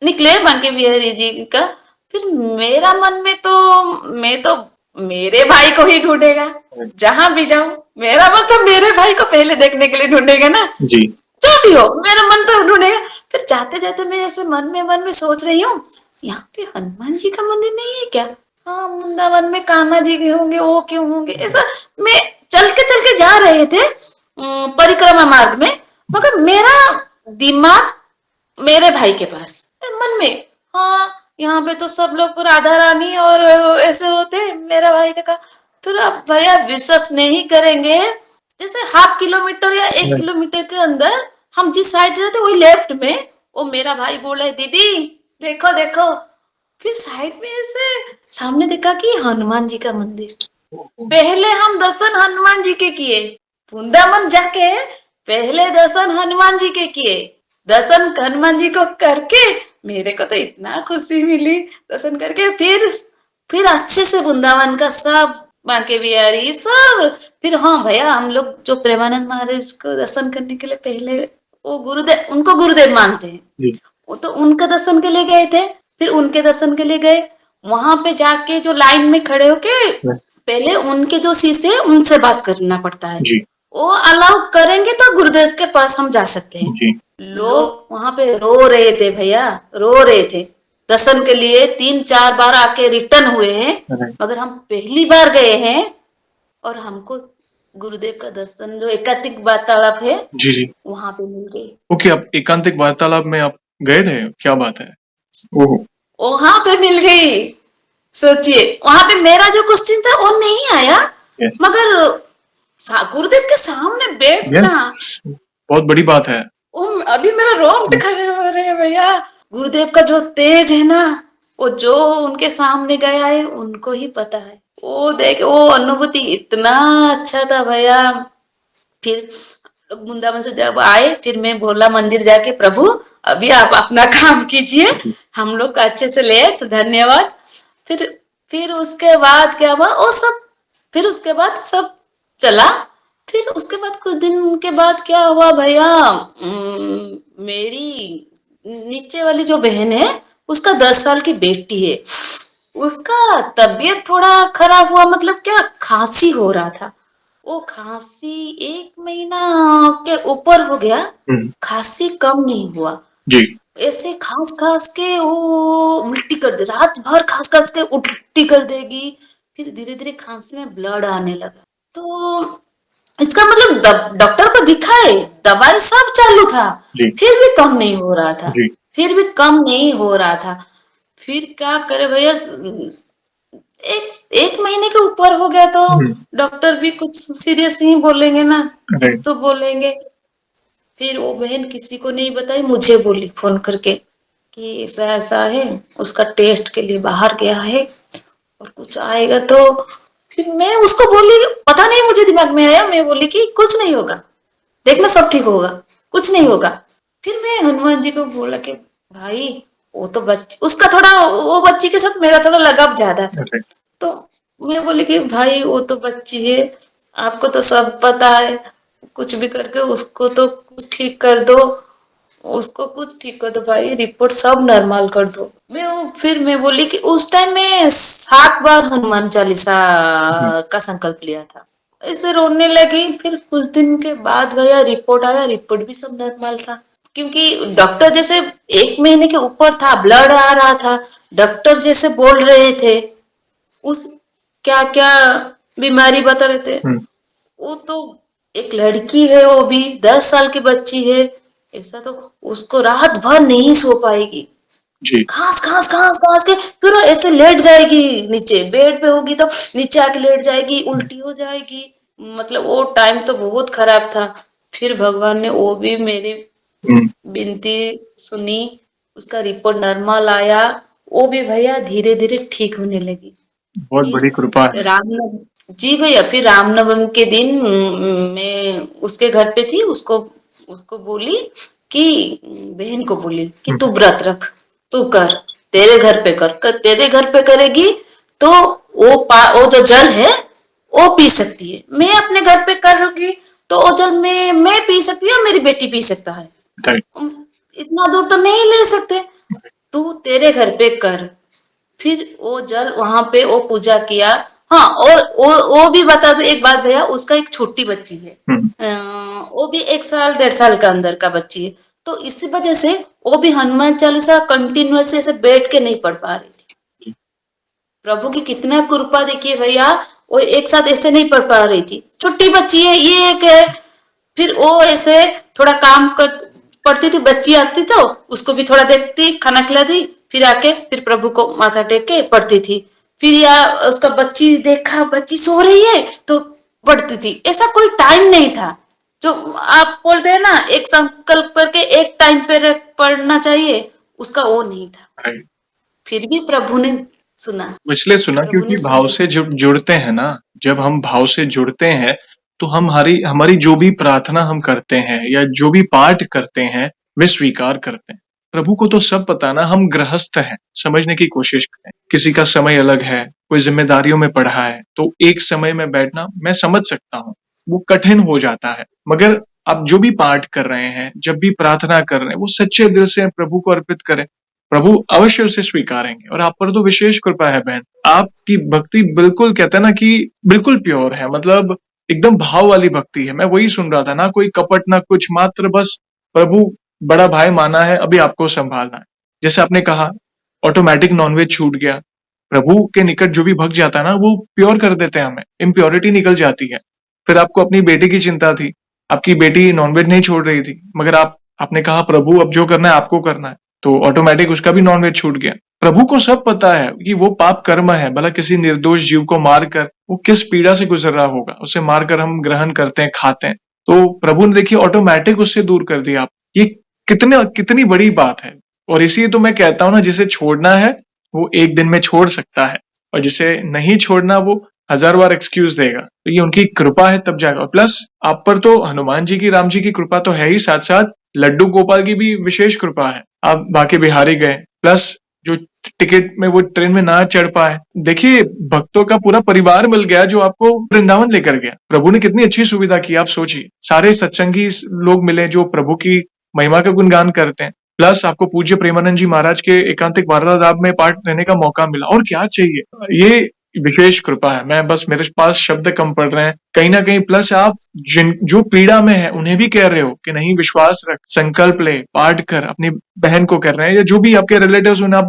निकले बांके बिहारी जी का, फिर मेरा मन में तो मैं तो मेरे भाई को ही ढूंढेगा, जहां भी जाऊं मेरा मन तो मेरे भाई को पहले देखने के लिए ढूंढेगा ना, जी, जो भी हो मेरा मन तो ढूंढेगा। फिर जाते जाते मैं ऐसे मन में सोच रही हूँ, यहाँ पे हनुमान जी का मंदिर नहीं है क्या? हाँ वृंदावन में कान्हा जी के होंगे, वो क्यों होंगे ऐसा। मैं चल के जा रहे थे परिक्रमा मार्ग में, मगर मेरा दिमाग मेरे भाई के पास, मन में, हाँ यहाँ पे तो सब लोग राधा रानी और ऐसे होते हैं, मेरा भाई का कहा। फिर अब भैया विश्वास नहीं करेंगे, जैसे हाफ किलोमीटर या 1 किलोमीटर के अंदर हम जिस साइड रहते वही लेफ्ट में वो मेरा भाई बोले दीदी देखो देखो। फिर साइड में ऐसे सामने देखा कि हनुमान जी का मंदिर। पहले हम दर्शन हनुमान जी के किए, वृंदावन जाके पहले दर्शन हनुमान जी के किए। दर्शन हनुमान जी को करके मेरे को तो इतना खुशी मिली, दर्शन करके फिर अच्छे से वृंदावन का सब बांके बिहारी सब। फिर हाँ भैया हम लोग जो प्रेमानंद महाराज को दर्शन करने के लिए पहले वो गुरुदेव, उनको गुरुदेव मानते हैं, जी, वो तो उनके दर्शन के लिए गए थे। फिर उनके दर्शन के लिए गए, वहां पे जाके जो लाइन में खड़े होके पहले उनके जो शीशे हैं, उनसे बात करना पड़ता है, जी, वो अलाउ करेंगे तो गुरुदेव के पास हम जा सकते हैं। जी, लोग वहां पे रो रहे थे भैया, रो रहे थे दर्शन के लिए, 3-4 बार आके रिटर्न हुए हैं, राइट, मगर हम पहली बार गए हैं और हमको गुरुदेव का दर्शन जो एकांतिक वार्तालाप है जी, जी। वहां पे मिल गई। ओके, आप एकांतिक वार्तालाप में आप गए थे? क्या बात है! ओह! वहां पे मिल गई। सोचिए वहां पे मेरा जो क्वेश्चन था वो नहीं आया, यस, मगर गुरुदेव के सामने बैठना, यस, बहुत बड़ी बात है। वो अभी मेरा रोंगटे खड़े हो रहे हैं भैया। गुरुदेव का जो तेज है ना, वो जो उनके सामने गया है उनको ही पता है। वो देख वो अनुभूति इतना अच्छा था भैया। फिर वृंदावन से जब आए, फिर मैं बोला मंदिर जाके प्रभु अभी आप अपना काम कीजिए, जी, हम लोग का अच्छे से ले तो धन्यवाद। फिर फिर उसके बाद क्या हुआ वो सब, फिर उसके बाद सब चला। फिर उसके बाद कुछ दिन के बाद क्या हुआ भैया, मेरी नीचे वाली जो बहन है उसका 10 साल की बेटी है, उसका तबीयत थोड़ा खराब हुआ, मतलब क्या खांसी हो रहा था। वो खांसी 1 महीना के ऊपर हो गया, हुँ, खांसी कम नहीं हुआ। जी, ऐसे खांस खांस के वो उल्टी कर दे, रात भर खांस खांस के उल्टी कर देगी। फिर धीरे धीरे खांसी में ब्लड आने लगा। तो इसका मतलब डॉक्टर को दिखाए, दवाई सब चालू था, जी, फिर भी कम नहीं हो रहा था, जी, फिर भी कम नहीं हो रहा था। फिर क्या करे भैया, एक 1 महीने के ऊपर हो गया तो हुँ, डॉक्टर भी कुछ सीरियस ही बोलेंगे ना, कुछ राइट, तो बोलेंगे। फिर वो बहन किसी को नहीं बताई, मुझे बोली फोन करके कि ऐसा ऐसा है, उसका टेस्ट के लिए बाहर गया है और कुछ आएगा तो। फिर मैं उसको बोली, पता नहीं मुझे दिमाग में आया, मैं बोली कि कुछ नहीं होगा, देखना सब ठीक होगा, कुछ नहीं होगा। फिर मैं हनुमान जी को बोला कि भाई वो तो बच्ची, उसका थोड़ा वो बच्ची के साथ मेरा थोड़ा लगाव ज्यादा था। राइट, तो मैं बोली कि भाई वो तो बच्ची है, आपको तो सब पता है, कुछ भी करके उसको तो कुछ ठीक कर दो, उसको कुछ ठीक कर दो भाई, रिपोर्ट सब नॉर्मल कर दो। फिर मैं बोली कि उस टाइम में 7 बार हनुमान चालीसा हुँ, का संकल्प लिया था। ऐसे रोने लगी। फिर कुछ दिन के बाद भैया रिपोर्ट आया, रिपोर्ट भी सब नॉर्मल था। क्योंकि डॉक्टर जैसे 1 महीने के ऊपर था, ब्लड आ रहा था, डॉक्टर जैसे बोल रहे थे, उस क्या क्या बीमारी बता रहे थे, हम्म, वो तो एक लड़की है, वो भी 10 साल की बच्ची है, ऐसा तो उसको रात भर नहीं सो पाएगी, जी। घास घास घास घास के फिर वो ऐसे लेट जाएगी, नीचे बेड पे होगी तो नीचे आके लेट जाएगी, उल्टी हो जाएगी। मतलब वो टाइम तो बहुत खराब था। फिर भगवान ने वो भी मेरी हम्म, विनती सुनी, उसका रिपोर्ट नॉर्मल आया, वो भी भैया धीरे धीरे ठीक होने लगी। बहुत बड़ी कृपा है। फिर रामनवमी, जी भैया, फिर रामनवमी के दिन मैं उसके घर पे थी, उसको उसको बोली कि बहन को बोली कि हम्म, तू व्रत रख, तू कर, तेरे घर पे तेरे घर पे करेगी तो वो जो जल है वो पी सकती है, मैं अपने घर पे करूंगी तो वो जल मैं पी सकती हूँ, मेरी बेटी पी सकता है। राइट। इतना दूर तो नहीं ले सकते, तू तेरे घर पे कर। फिर वो जल वहां पे वो पूजा किया। हाँ, और वो भी बता दो एक बात भैया, उसका एक छोटी बच्ची है, हम्म, वो भी 1 साल 1.5 साल का अंदर का बच्ची है, तो इसी वजह से वो भी हनुमान चालीसा कंटिन्यूअस ऐसे बैठ के नहीं पढ़ पा रही थी। प्रभु की कितना कृपा देखिए भैया, वो एक साथ ऐसे नहीं पढ़ पा रही थी, छोटी बच्ची है, ये एक है। फिर वो ऐसे थोड़ा काम कर पढ़ती थी, बच्ची आती तो उसको भी थोड़ा देखती, खाना खिलाती, फिर आके फिर प्रभु को माथा टेक के पढ़ती थी। फिर या उसका बच्ची देखा, बच्ची सो रही है तो पढ़ती थी, ऐसा कोई टाइम नहीं था। जो आप बोलते हैं ना एक संकल्प करके एक टाइम पे पढ़ना चाहिए, उसका वो नहीं था। राइट। फिर भी प्रभु ने सुना, वो इसलिए सुना प्रभु ने क्योंकि भाव सुनी। से जुड़ते हैं ना। जब हम भाव से जुड़ते हैं तो हम हमारी हमारी जो भी प्रार्थना हम करते हैं या जो भी पाठ करते हैं वे स्वीकार करते हैं। प्रभु को तो सब पता ना, हम गृहस्थ हैं, समझने की कोशिश करें। किसी का समय अलग है, कोई जिम्मेदारियों में पड़ा है, तो एक समय में बैठना मैं समझ सकता हूँ, वो कठिन हो जाता है। मगर आप जो भी पाठ कर रहे हैं, जब भी प्रार्थना कर रहे हैं, वो सच्चे दिल से प्रभु को अर्पित करें। प्रभु अवश्य उसे स्वीकारेंगे और आप पर तो विशेष कृपा है बहन। आपकी भक्ति बिल्कुल कहते हैं ना कि बिल्कुल प्योर है, मतलब एकदम भाव वाली भक्ति है। मैं वही सुन रहा था, ना कोई कपट ना कुछ, मात्र बस प्रभु बड़ा भाई माना है, अभी आपको संभालना है। जैसे आपने कहा ऑटोमेटिक नॉनवेज छूट गया। प्रभु के निकट जो भी भक्त जाता है ना, वो प्योर कर देते हैं, हमें इम्प्योरिटी निकल जाती है। फिर आपको अपनी बेटी की चिंता थी, आपकी बेटी नॉनवेज नहीं छोड़ रही थी, मगर आपने कहा प्रभु अब जो करना है आपको करना है, तो ऑटोमेटिक उसका भी नॉनवेज छूट गया। प्रभु को सब पता है कि वो पाप कर्म है, भला किसी निर्दोष जीव को मारकर वो किस पीड़ा से गुजर रहा होगा, उसे मारकर हम ग्रहण करते हैं, खाते हैं। तो प्रभु ने देखिए ऑटोमेटिक उससे दूर कर दिया। आप ये कितने कितनी बड़ी बात है। और इसीलिए तो मैं कहता हूं ना, जिसे छोड़ना है वो एक दिन में छोड़ सकता है, और जिसे नहीं छोड़ना वो 1000 बार एक्सक्यूज देगा। तो ये उनकी कृपा है, तब जाएगा। प्लस आप पर तो हनुमान जी की, राम जी की कृपा तो है ही, साथ साथ लड्डू गोपाल की भी विशेष कृपा है। आप बाके बिहारी गए, प्लस जो टिकट में वो ट्रेन में ना चढ़ पाए, देखिए भक्तों का पूरा परिवार मिल गया जो आपको वृंदावन लेकर गया। प्रभु ने कितनी अच्छी सुविधा की, आप सोचिए। सारे सत्संगी लोग मिले जो प्रभु की महिमा का गुणगान करते हैं, प्लस आपको पूज्य प्रेमानंद जी महाराज के एकांतिक वार्तालाप में पार्ट लेने का मौका मिला, और क्या चाहिए। ये विशेष कृपा है। मैं बस, मेरे पास शब्द कम पड़ रहे हैं कहीं ना कहीं। प्लस आप जिन जो पीड़ा में है उन्हें भी कह रहे हो कि नहीं, विश्वास रख, संकल्प ले, पाठ कर, अपनी बहन को कर रहे हैं, या जो भी आपके रिलेटिव्स उन्हें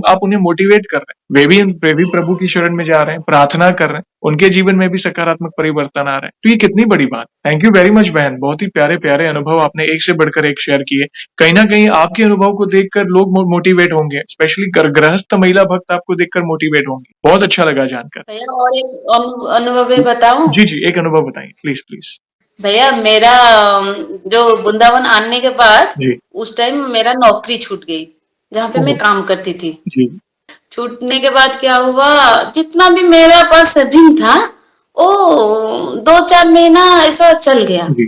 आप उन्हें मोटिवेट कर रहे हैं, वे भी प्रभु की शरण में जा रहे हैं, प्रार्थना कर रहे हैं, उनके जीवन में भी सकारात्मक परिवर्तन आ रहा है। तो ये कितनी बड़ी बात। थैंक यू वेरी मच बहन, बहुत ही प्यारे प्यारे अनुभव आपने एक से बढ़कर एक शेयर किए। कहीं ना कहीं आपके अनुभव को देखकर लोग मोटिवेट होंगे, स्पेशली गृहस्थ महिला भक्त आपको देखकर मोटिवेट होंगी। बहुत अच्छा लगा जानकर। भैया और एक अनुभव है बताऊं? जी जी, एक अनुभव बताइए प्लीज प्लीज। भैया मेरा जो वृंदावन आने के बाद जी। उस टाइम मेरा नौकरी छूट गई, जहाँ पे मैं ओहो। काम करती थी। जी छूटने के बाद क्या हुआ, जितना भी मेरा पास सेविंग था वो 2-4 महीना ऐसा चल गया। जी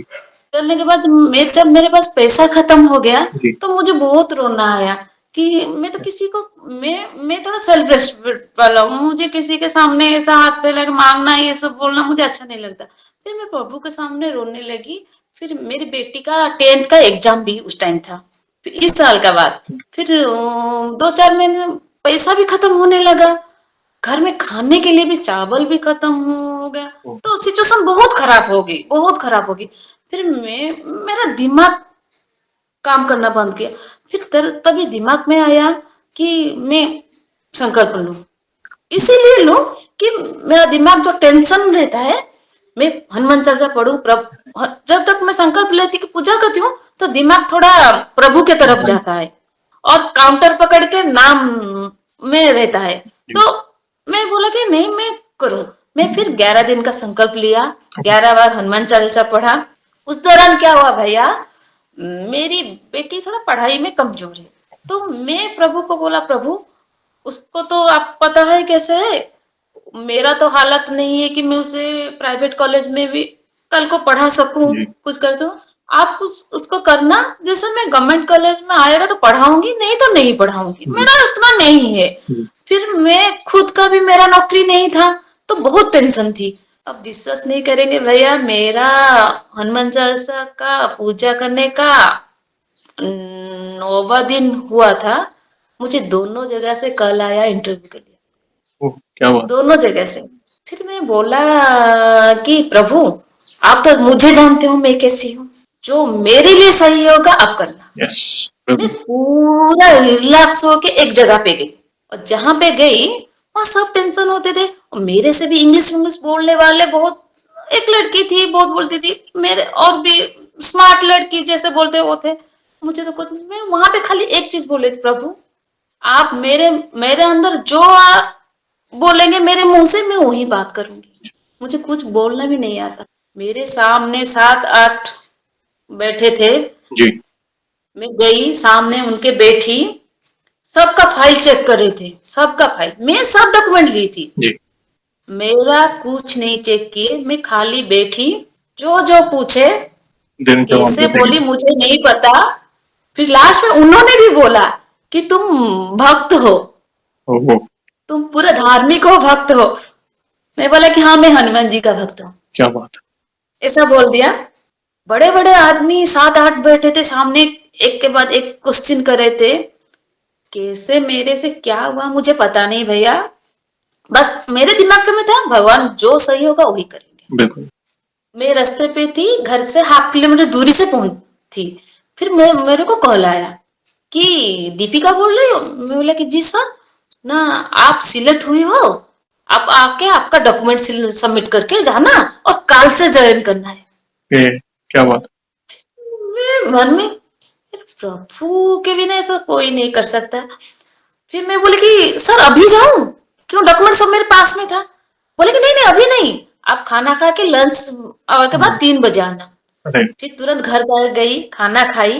चलने के बाद जब मेरे पास पैसा खत्म हो गया जी। तो मुझे बहुत रोना आया कि मैं तो किसी को, मैं थोड़ा सेल्फ रेस्पेक्ट वाला हूँ, मुझे किसी के सामने ऐसा हाथ फैला के मांगना, ये सब बोलना मुझे अच्छा नहीं लगता। फिर मैं प्रभु के सामने रोने लगी। फिर मेरी बेटी का 10th का एग्जाम भी उस टाइम था, फिर इस साल का बाद। फिर 2-4 महीने पैसा भी खत्म होने लगा, घर में खाने के लिए भी चावल भी खत्म हो गया, ओ, तो सिचुएशन बहुत खराब हो गई, बहुत खराब हो गई। फिर मैं, मेरा दिमाग काम करना बंद किया। फिर तभी दिमाग में आया कि मैं संकल्प लूं। इसीलिए लूं कि मेरा दिमाग जो टेंशन रहता है, मैं हनुमान चालीसा पढूं। जब तक मैं संकल्प लेती कि पूजा करती हूँ तो दिमाग थोड़ा प्रभु के तरफ जाता है और काउंटर पकड़ के नाम में रहता है। तो मैं बोला कि नहीं, मैं करूं। मैं फिर 11 दिन का संकल्प लिया, 11 बार हनुमान चालीसा पढ़ा। उस दौरान क्या हुआ भैया, मेरी बेटी थोड़ा पढ़ाई में कमजोर है। तो मैं प्रभु को बोला, प्रभु उसको तो आप पता है कैसे है, मेरा तो हालत नहीं है कि मैं उसे प्राइवेट कॉलेज में भी कल को पढ़ा सकूं, कुछ कर सकूं। आप कुछ उसको करना, जैसे मैं गवर्नमेंट कॉलेज में आएगा तो पढ़ाऊंगी, नहीं तो नहीं पढ़ाऊंगी, मेरा उतना नहीं है। फिर मैं खुद का भी मेरा नौकरी नहीं था, तो बहुत टेंशन थी। अब विश्वास नहीं करेंगे भैया, मेरा हनुमान चालीसा का पूजा करने का 9वां दिन हुआ था, मुझे दोनों जगह से कॉल आया इंटरव्यू के लिए। ओह, क्या बात। दोनों जगह से। फिर मैं बोला कि प्रभु आप तो मुझे जानते हो मैं कैसी हूँ, जो मेरे लिए सही होगा आप करना। यस, मैं बिल्कुल। पूरा रिलैक्स होके एक जगह पे गई, और जहां पे गई वहां सब टेंशन होते थे, और मेरे से भी इंग्लिश इंग्लिश बोलने वाले बहुत, एक लड़की थी बहुत बोलती थी, मेरे और भी स्मार्ट लड़की जैसे बोलते वो थे। मुझे तो कुछ, मैं वहां पे खाली एक चीज बोल रही थी, प्रभु आप मेरे मेरे अंदर जो बोलेंगे मेरे मुंह से मैं वही बात करूंगी, मुझे कुछ बोलना भी नहीं आता। मेरे सामने 7-8 बैठे थे, जी। मैं गई सामने उनके बैठी, सबका फाइल चेक कर रहे थे, सबका फाइल, मैं सब डॉक्यूमेंट ली थी। जी। मेरा कुछ नहीं चेक किए, मैं खाली बैठी, जो जो पूछे दिन जवाब कैसे देते बोली हैं। मुझे नहीं पता। फिर लास्ट में उन्होंने भी बोला कि तुम भक्त हो, ओह, तुम पूरा धार्मिक हो, भक्त हो। मैं बोला कि हाँ मैं हनुमान जी का भक्त हूँ, क्या बात ऐसा बोल दिया। बड़े बड़े आदमी 7-8 बैठे थे सामने, एक के बाद एक क्वेश्चन कर रहे थे। कैसे मेरे से क्या हुआ मुझे पता नहीं भैया, बस मेरे दिमाग में था भगवान जो सही होगा वही करेंगे। है। बिल्कुल। मैं रास्ते पे थी, घर से 1/2 किलोमीटर दूरी से पहुंच थी। फिर मेरे को कॉल आया कि दीपिका बोल रही हो। मैं बोला कि जी सर, ना आप सिलेक्ट हुई हो, आप आके आपका डॉक्यूमेंट सबमिट करके जाना और कल से ज्वाइन करना है। क्या बात। मैं मन में, प्रभु के बिना ऐसा कोई नहीं कर सकता। फिर मैं बोली कि सर अभी जाऊं, क्यों डॉक्यूमेंट सब मेरे पास में था। बोले कि नहीं नहीं अभी नहीं, आप खाना खा के लंच आवर के बाद 3 बजे आना। राइट। फिर तुरंत घर गई, खाना खाई,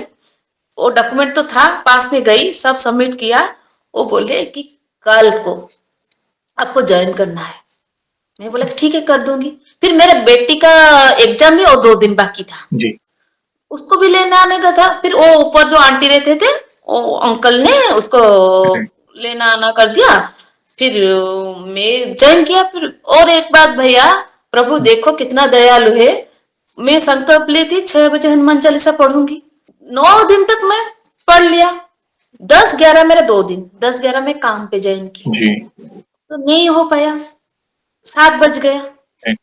वो डॉक्यूमेंट तो था पास में, गई सब सबमिट किया। वो बोले कि कल को आपको ज्वाइन करना है। मैं बोला कि ठीक है कर दूंगी। फिर मेरे बेटी का एग्जाम भी और 2 दिन बाकी था, जी। उसको भी लेने आने का था। फिर वो ऊपर जो आंटी रहते थे, वो अंकल ने उसको राइट। लेना आना कर दिया। फिर मैं ज्वाइन किया। फिर और एक बात भैया, प्रभु देखो कितना दयालु है। मैं संकल्प ली थी 6 बजे हनुमान चालीसा पढ़ूंगी, 9 दिन तक मैं पढ़ लिया। 10-11 मेरा 2 दिन, 10-11 में काम पे ज्वाइन किया, जी। तो नहीं हो पाया, 7 बज गया। राइट।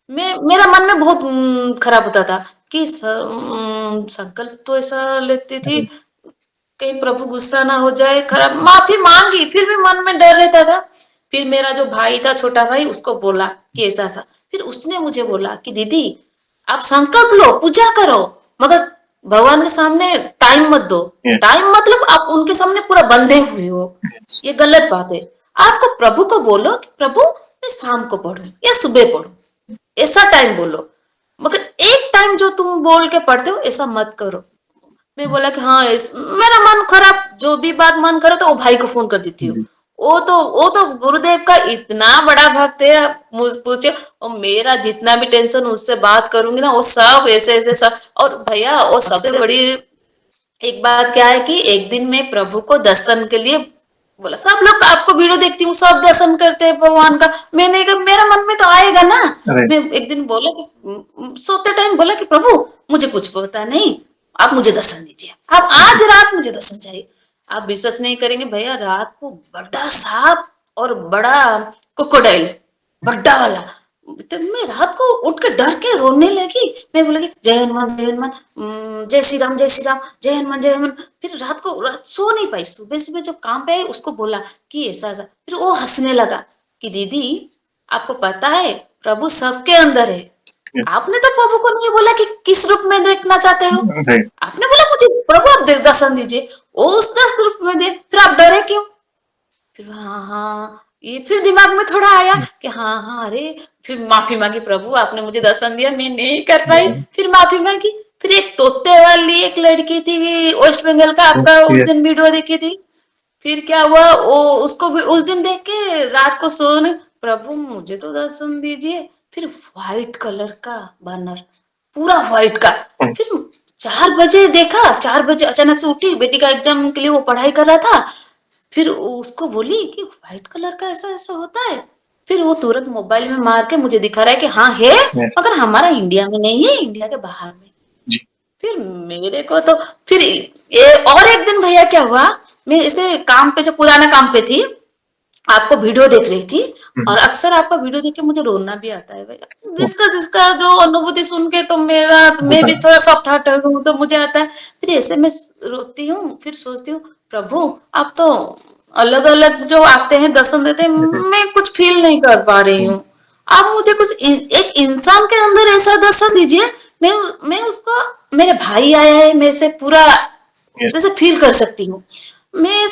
मैं मेरा मन में बहुत खराब होता था कि संकल्प तो ऐसा लेती थी, राइट। कहीं प्रभु गुस्सा ना हो जाए, खराब। माफी मांगी, फिर भी मन में डर रहता था। फिर मेरा जो भाई था, छोटा भाई, उसको बोला कि ऐसा ऐसा। फिर उसने मुझे बोला कि दीदी आप संकल्प लो, पूजा करो, मगर भगवान के सामने टाइम मत दो। यस। टाइम मतलब आप उनके सामने पूरा बंधे हुए हो, यस। ये गलत बात है। आपको प्रभु को बोलो कि प्रभु मैं शाम को पढ़ूं या सुबह पढ़ूं, ऐसा टाइम बोलो, मगर एक टाइम जो तुम बोल के पढ़ते हो ऐसा मत करो। मैं बोला कि हाँ मेरा मन खराब, जो भी बात मन करे तो वो भाई को फोन कर देती हूँ। जी। वो तो गुरुदेव का इतना बड़ा भक्त है, मुझ पूछे, और मेरा जितना भी टेंशन उससे बात करूंगी ना, वो सब ऐसे ऐसे सब। और भैया वो सबसे बड़ी एक बात क्या है कि एक दिन मैं प्रभु को दर्शन के लिए बोला, सब लोग आपको वीडियो देखती हूँ, सब दर्शन करते हैं भगवान का, मैंने कहा मेरा मन में तो आएगा ना। राइट। मैं एक दिन बोला कि सोते टाइम बोला कि प्रभु मुझे कुछ पता नहीं, आप मुझे दर्शन दीजिए, आप आज रात मुझे दर्शन चाहिए। आप विश्वास नहीं करेंगे भैया, रात को बड़ा सांप और बड़ा क्रोकोडाइल, बड़ा वाला, तो मैं रात को उठ के डर के रोने लगी। मैं बोली जय हनुमान, जय हनुमान, जय श्री राम, जय श्री राम, जय हनुमान, जय हनुमान। फिर रात सो नहीं पाई। सुबह सुबह जब काम पे आई उसको बोला कि ऐसा ऐसा, फिर वो हंसने लगा कि दीदी आपको पता है प्रभु सबके अंदर है। आपने तो प्रभु को नहीं बोला कि किस रूप में देखना चाहते हो, आपने बोला मुझे प्रभु आप दर्शन दीजिए, वो उस 10 रूप में दे, फिर आप डरे क्यों? फिर हाँ, ये फिर दिमाग में थोड़ा आया कि हाँ, अरे फिर माफी मांगी, प्रभु आपने मुझे दर्शन दिया, मैं नहीं कर पाई, फिर माफी मांगी। फिर एक तोते वाली एक लड़की थी वेस्ट बंगाल का, आपका उस दिन वीडियो देखी थी। फिर क्या हुआ, वो उसको भी उस दिन देख के रात को सोने, प्रभु मुझे तो दर्शन दीजिए। फिर व्हाइट कलर का बैनर, पूरा व्हाइट का। फिर 4 बजे देखा, 4 बजे अचानक से उठी, बेटी का एग्जाम के लिए वो पढ़ाई कर रहा था। फिर उसको बोली कि व्हाइट कलर का ऐसा ऐसा होता है। फिर वो तुरंत मोबाइल में मार के मुझे दिखा रहा है कि हाँ है, मगर हमारा इंडिया में नहीं है, इंडिया के बाहर में। फिर मेरे को तो फिर और एक दिन भैया क्या हुआ, मैं इसे काम पे, जो पुराना काम पे थी, आपको वीडियो देख रही थी, और अक्सर आपका वीडियो देख के मुझे रोना भी आता है भैया। जिसका जिसका जो अनुभूति सुन के तो मैं भी थोड़ा सॉफ्ट हार्टेड हूँ तो मुझे आता है। फिर ऐसे मैं रोती हूँ, फिर सोचती हूँ प्रभु आप तो अलग अलग जो आते हैं दर्शन देते हैं, मैं कुछ फील नहीं कर पा रही हूँ। आप मुझे एक इंसान के अंदर ऐसा दर्शन दीजिए, मैं उसको, मेरे भाई आया है, मैं इसे पूरा जैसे फील कर सकती हूँ। मैं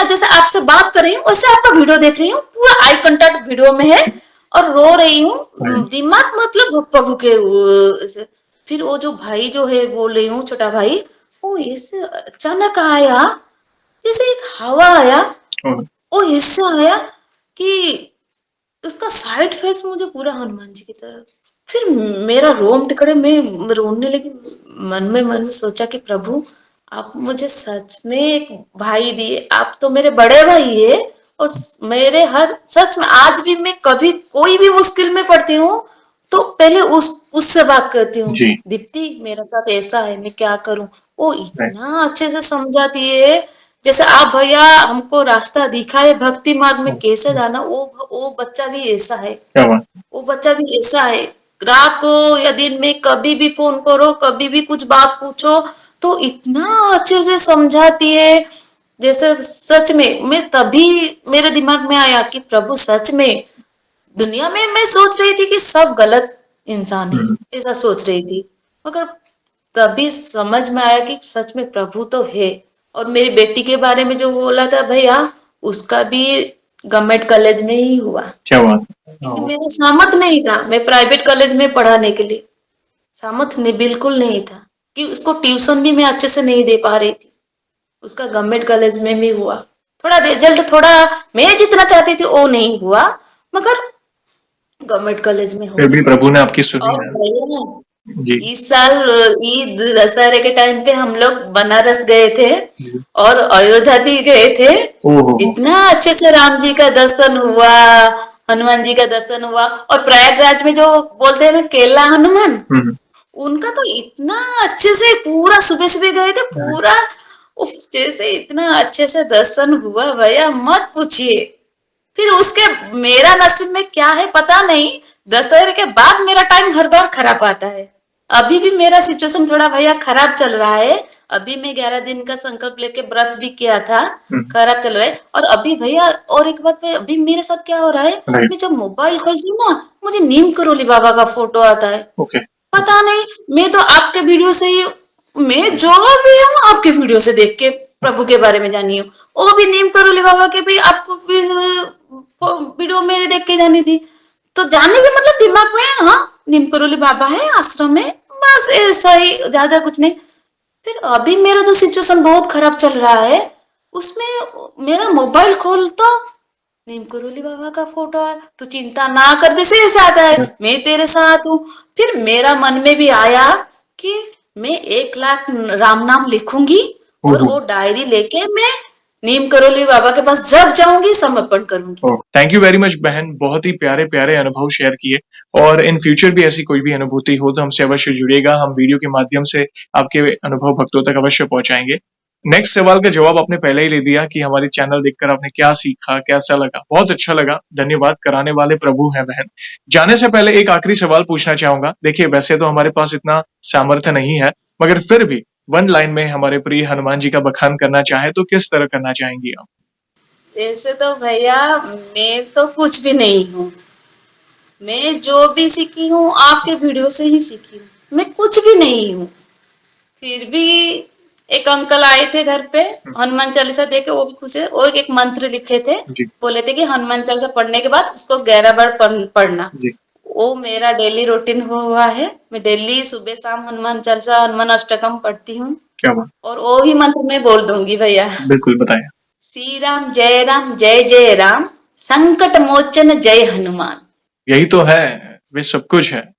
जैसे आपसे बात कर रही हूँ वैसे आपका वीडियो देख रही हूँ, पूरा आई कांटेक्ट वीडियो में है, और रो रही हूँ। दिमाग मतलब प्रभु के ऐसे। फिर वो जो भाई जो है बोल रही हूँ, छोटा भाई, वो ऐसे अचानक आया, जैसे एक हवा आया, वो ऐसे आया कि उसका साइड फेस मुझे पूरा हनुमान जी की तरह। फिर मेरा रोम टिकड़े, मैं रोने लगी। मन में सोचा कि प्रभु आप मुझे सच में एक भाई दिए, आप तो मेरे बड़े भाई है, और मेरे हर सच में आज भी मैं कभी कोई भी मुश्किल में पड़ती हूँ तो पहले उससे बात करती हूँ, दीप्ति मेरा साथ ऐसा है, मैं क्या करूं। वो इतना अच्छे से समझाती है, जैसे आप भैया हमको रास्ता दिखाए भक्ति मार्ग में कैसे जाना, वो बच्चा भी ऐसा है। वो बच्चा भी ऐसा है, रात को या दिन में कभी भी फोन करो, कभी भी कुछ बात पूछो तो इतना अच्छे से समझाती है। जैसे सच में मैं तभी मेरे दिमाग में आया कि प्रभु सच में, दुनिया में मैं सोच रही थी कि सब गलत इंसान है, ऐसा सोच रही थी, मगर तभी समझ में आया कि सच में प्रभु तो है। और मेरी बेटी के बारे में जो बोला था भैया, उसका भी गवर्नमेंट कॉलेज में ही हुआ। क्या बात है। क्योंकि मेरा सामर्थ नहीं था, मैं प्राइवेट कॉलेज में पढ़ाने के लिए सामर्थ नहीं, बिल्कुल नहीं था, कि उसको ट्यूशन भी मैं अच्छे से नहीं दे पा रही थी। उसका गवर्नमेंट कॉलेज में भी हुआ, थोड़ा रिजल्ट थोड़ा मैं जितना चाहती थी वो नहीं हुआ, मगर गवर्नमेंट कॉलेज में हो फिर भी गया। प्रभु ने आपकी सुनी और है। भैया जी। इस साल ईद दशहरे के टाइम पे हम लोग बनारस गए थे और अयोध्या भी गए थे। इतना अच्छे से राम जी का दर्शन हुआ, हनुमान जी का दर्शन हुआ, और प्रयागराज में जो बोलते हैं ना केला हनुमान, उनका तो इतना अच्छे से पूरा सुबह सुबह गए थे, पूरा उफ, जैसे इतना अच्छे से दर्शन हुआ भैया मत पूछिए। फिर उसके मेरा नसीब में क्या है पता नहीं, दशहरे के बाद मेरा टाइम हर बार खराब आता है। अभी भी मेरा सिचुएशन थोड़ा भैया खराब चल रहा है। अभी मैं 11 दिन का संकल्प लेके व्रत भी किया था, खराब चल रहा है। और अभी भैया और एक बात पे, अभी मेरे साथ क्या हो रहा है, मैं जब मोबाइल खोलती हूँ ना, मुझे नीम करोली बाबा का फोटो आता है। पता नहीं, मैं तो आपके वीडियो से ही, मैं जो भी हूँ आपके वीडियो से देख के प्रभु के बारे में जानी हूँ। वो भी नीम करोली बाबा के भी आपको भी वीडियो में देख के जानी थी, तो जानने के मतलब दिमाग में हाँ नीम करोली बाबा है आश्रम में, बस ऐसा ही, ज्यादा कुछ नहीं। फिर अभी मेरा जो सिचुएशन बहुत खराब चल रहा है, उसमें मेरा मोबाइल खोल तो नीम करोली बाबा का फोटो है, तो चिंता ना कर, जैसे ऐसे आता है मैं तेरे साथ हूँ। फिर मेरा मन में भी आया कि मैं 1 लाख राम नाम लिखूंगी, और वो डायरी लेके मैं नीम करोली बाबा के पास जब जाऊंगी समर्पण करूंगी। थैंक यू वेरी मच बहन, बहुत ही प्यारे प्यारे अनुभव शेयर किए। और इन फ्यूचर भी ऐसी कोई भी अनुभूति हो तो हमसे अवश्य जुड़िएगा, हम वीडियो के माध्यम से आपके अनुभव भक्तों तक अवश्य पहुंचाएंगे। नेक्स्ट सवाल का जवाब आपने पहले ही ले दिया कि हमारे चैनल देखकर आपने क्या सीखा, कैसा लगा। बहुत अच्छा लगा, धन्यवाद। कराने वाले प्रभु हैं बहन। जाने से पहले एक आखिरी सवाल पूछना चाहूंगा। देखिए, वैसे तो हमारे पास इतना सामर्थ्य नहीं है, मगर फिर भी वन लाइन में हमारे प्रिय हनुमान जी का बखान करना चाहे तो किस तरह करना चाहेंगी आप? ऐसे तो भैया मैं तो कुछ भी नहीं हूँ। मैं जो भी सीखी हूँ आपके वीडियो से ही सीखी हूँ। मैं कुछ भी नहीं हूँ। फिर भी एक अंकल आए थे घर पे, हनुमान चालीसा दे के, वो भी खुश है। वो एक मंत्र लिखे थे, जी बोले थे कि हनुमान चालीसा पढ़ने के बाद उसको 11 बार पढ़ना। जी। वो मेरा डेली रूटीन हुआ है। मैं डेली सुबह शाम हनुमान चालीसा, हनुमान अष्टकम पढ़ती हूँ। क्या बात। और वो ही मंत्र मैं बोल दूंगी भैया। बिल्कुल बताएं। श्री राम जय जय राम, संकट मोचन जय हनुमान। यही तो है, वे सब कुछ है।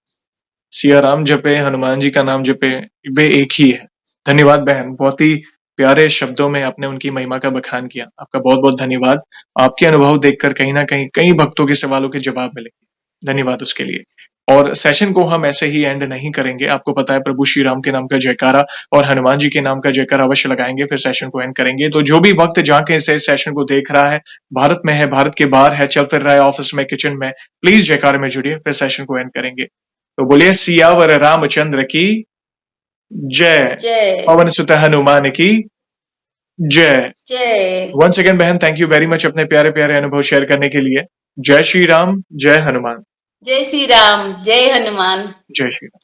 सिया राम जपे, हनुमान जी का नाम जपे, वे एक ही है। धन्यवाद बहन, बहुत ही प्यारे शब्दों में आपने उनकी महिमा का बखान किया। आपका बहुत-बहुत धन्यवाद। आपके अनुभव देखकर कहीं न कहीं कई भक्तों के सवालों के जवाब मिले। धन्यवाद उसके लिए। और सेशन को हम ऐसे ही एंड नहीं करेंगे। आपको पता है, प्रभु श्री राम के नाम का जयकारा और हनुमान जी के नाम का जयकारा अवश्य लगाएँगे, फिर सेशन को एंड करेंगे। तो जो भी भक्त जहाँ के से सेशन को देख रहा है, भारत में है, भारत के बाहर है, चल फिर रहा है ऑफिस में, किचन में, प्लीज़ जयकारे में जुड़िए, फिर सेशन को एंड करेंगे। तो बोलिए सियावर रामचंद्र की जय। जय पवन सुत हनुमान की जय। जय। वंस अगेन बहन, थैंक यू वेरी मच अपने प्यारे-प्यारे अनुभव शेयर करने के लिए। जय श्री राम, जय हनुमान। जय श्री राम, जय हनुमान। जय श्री राम।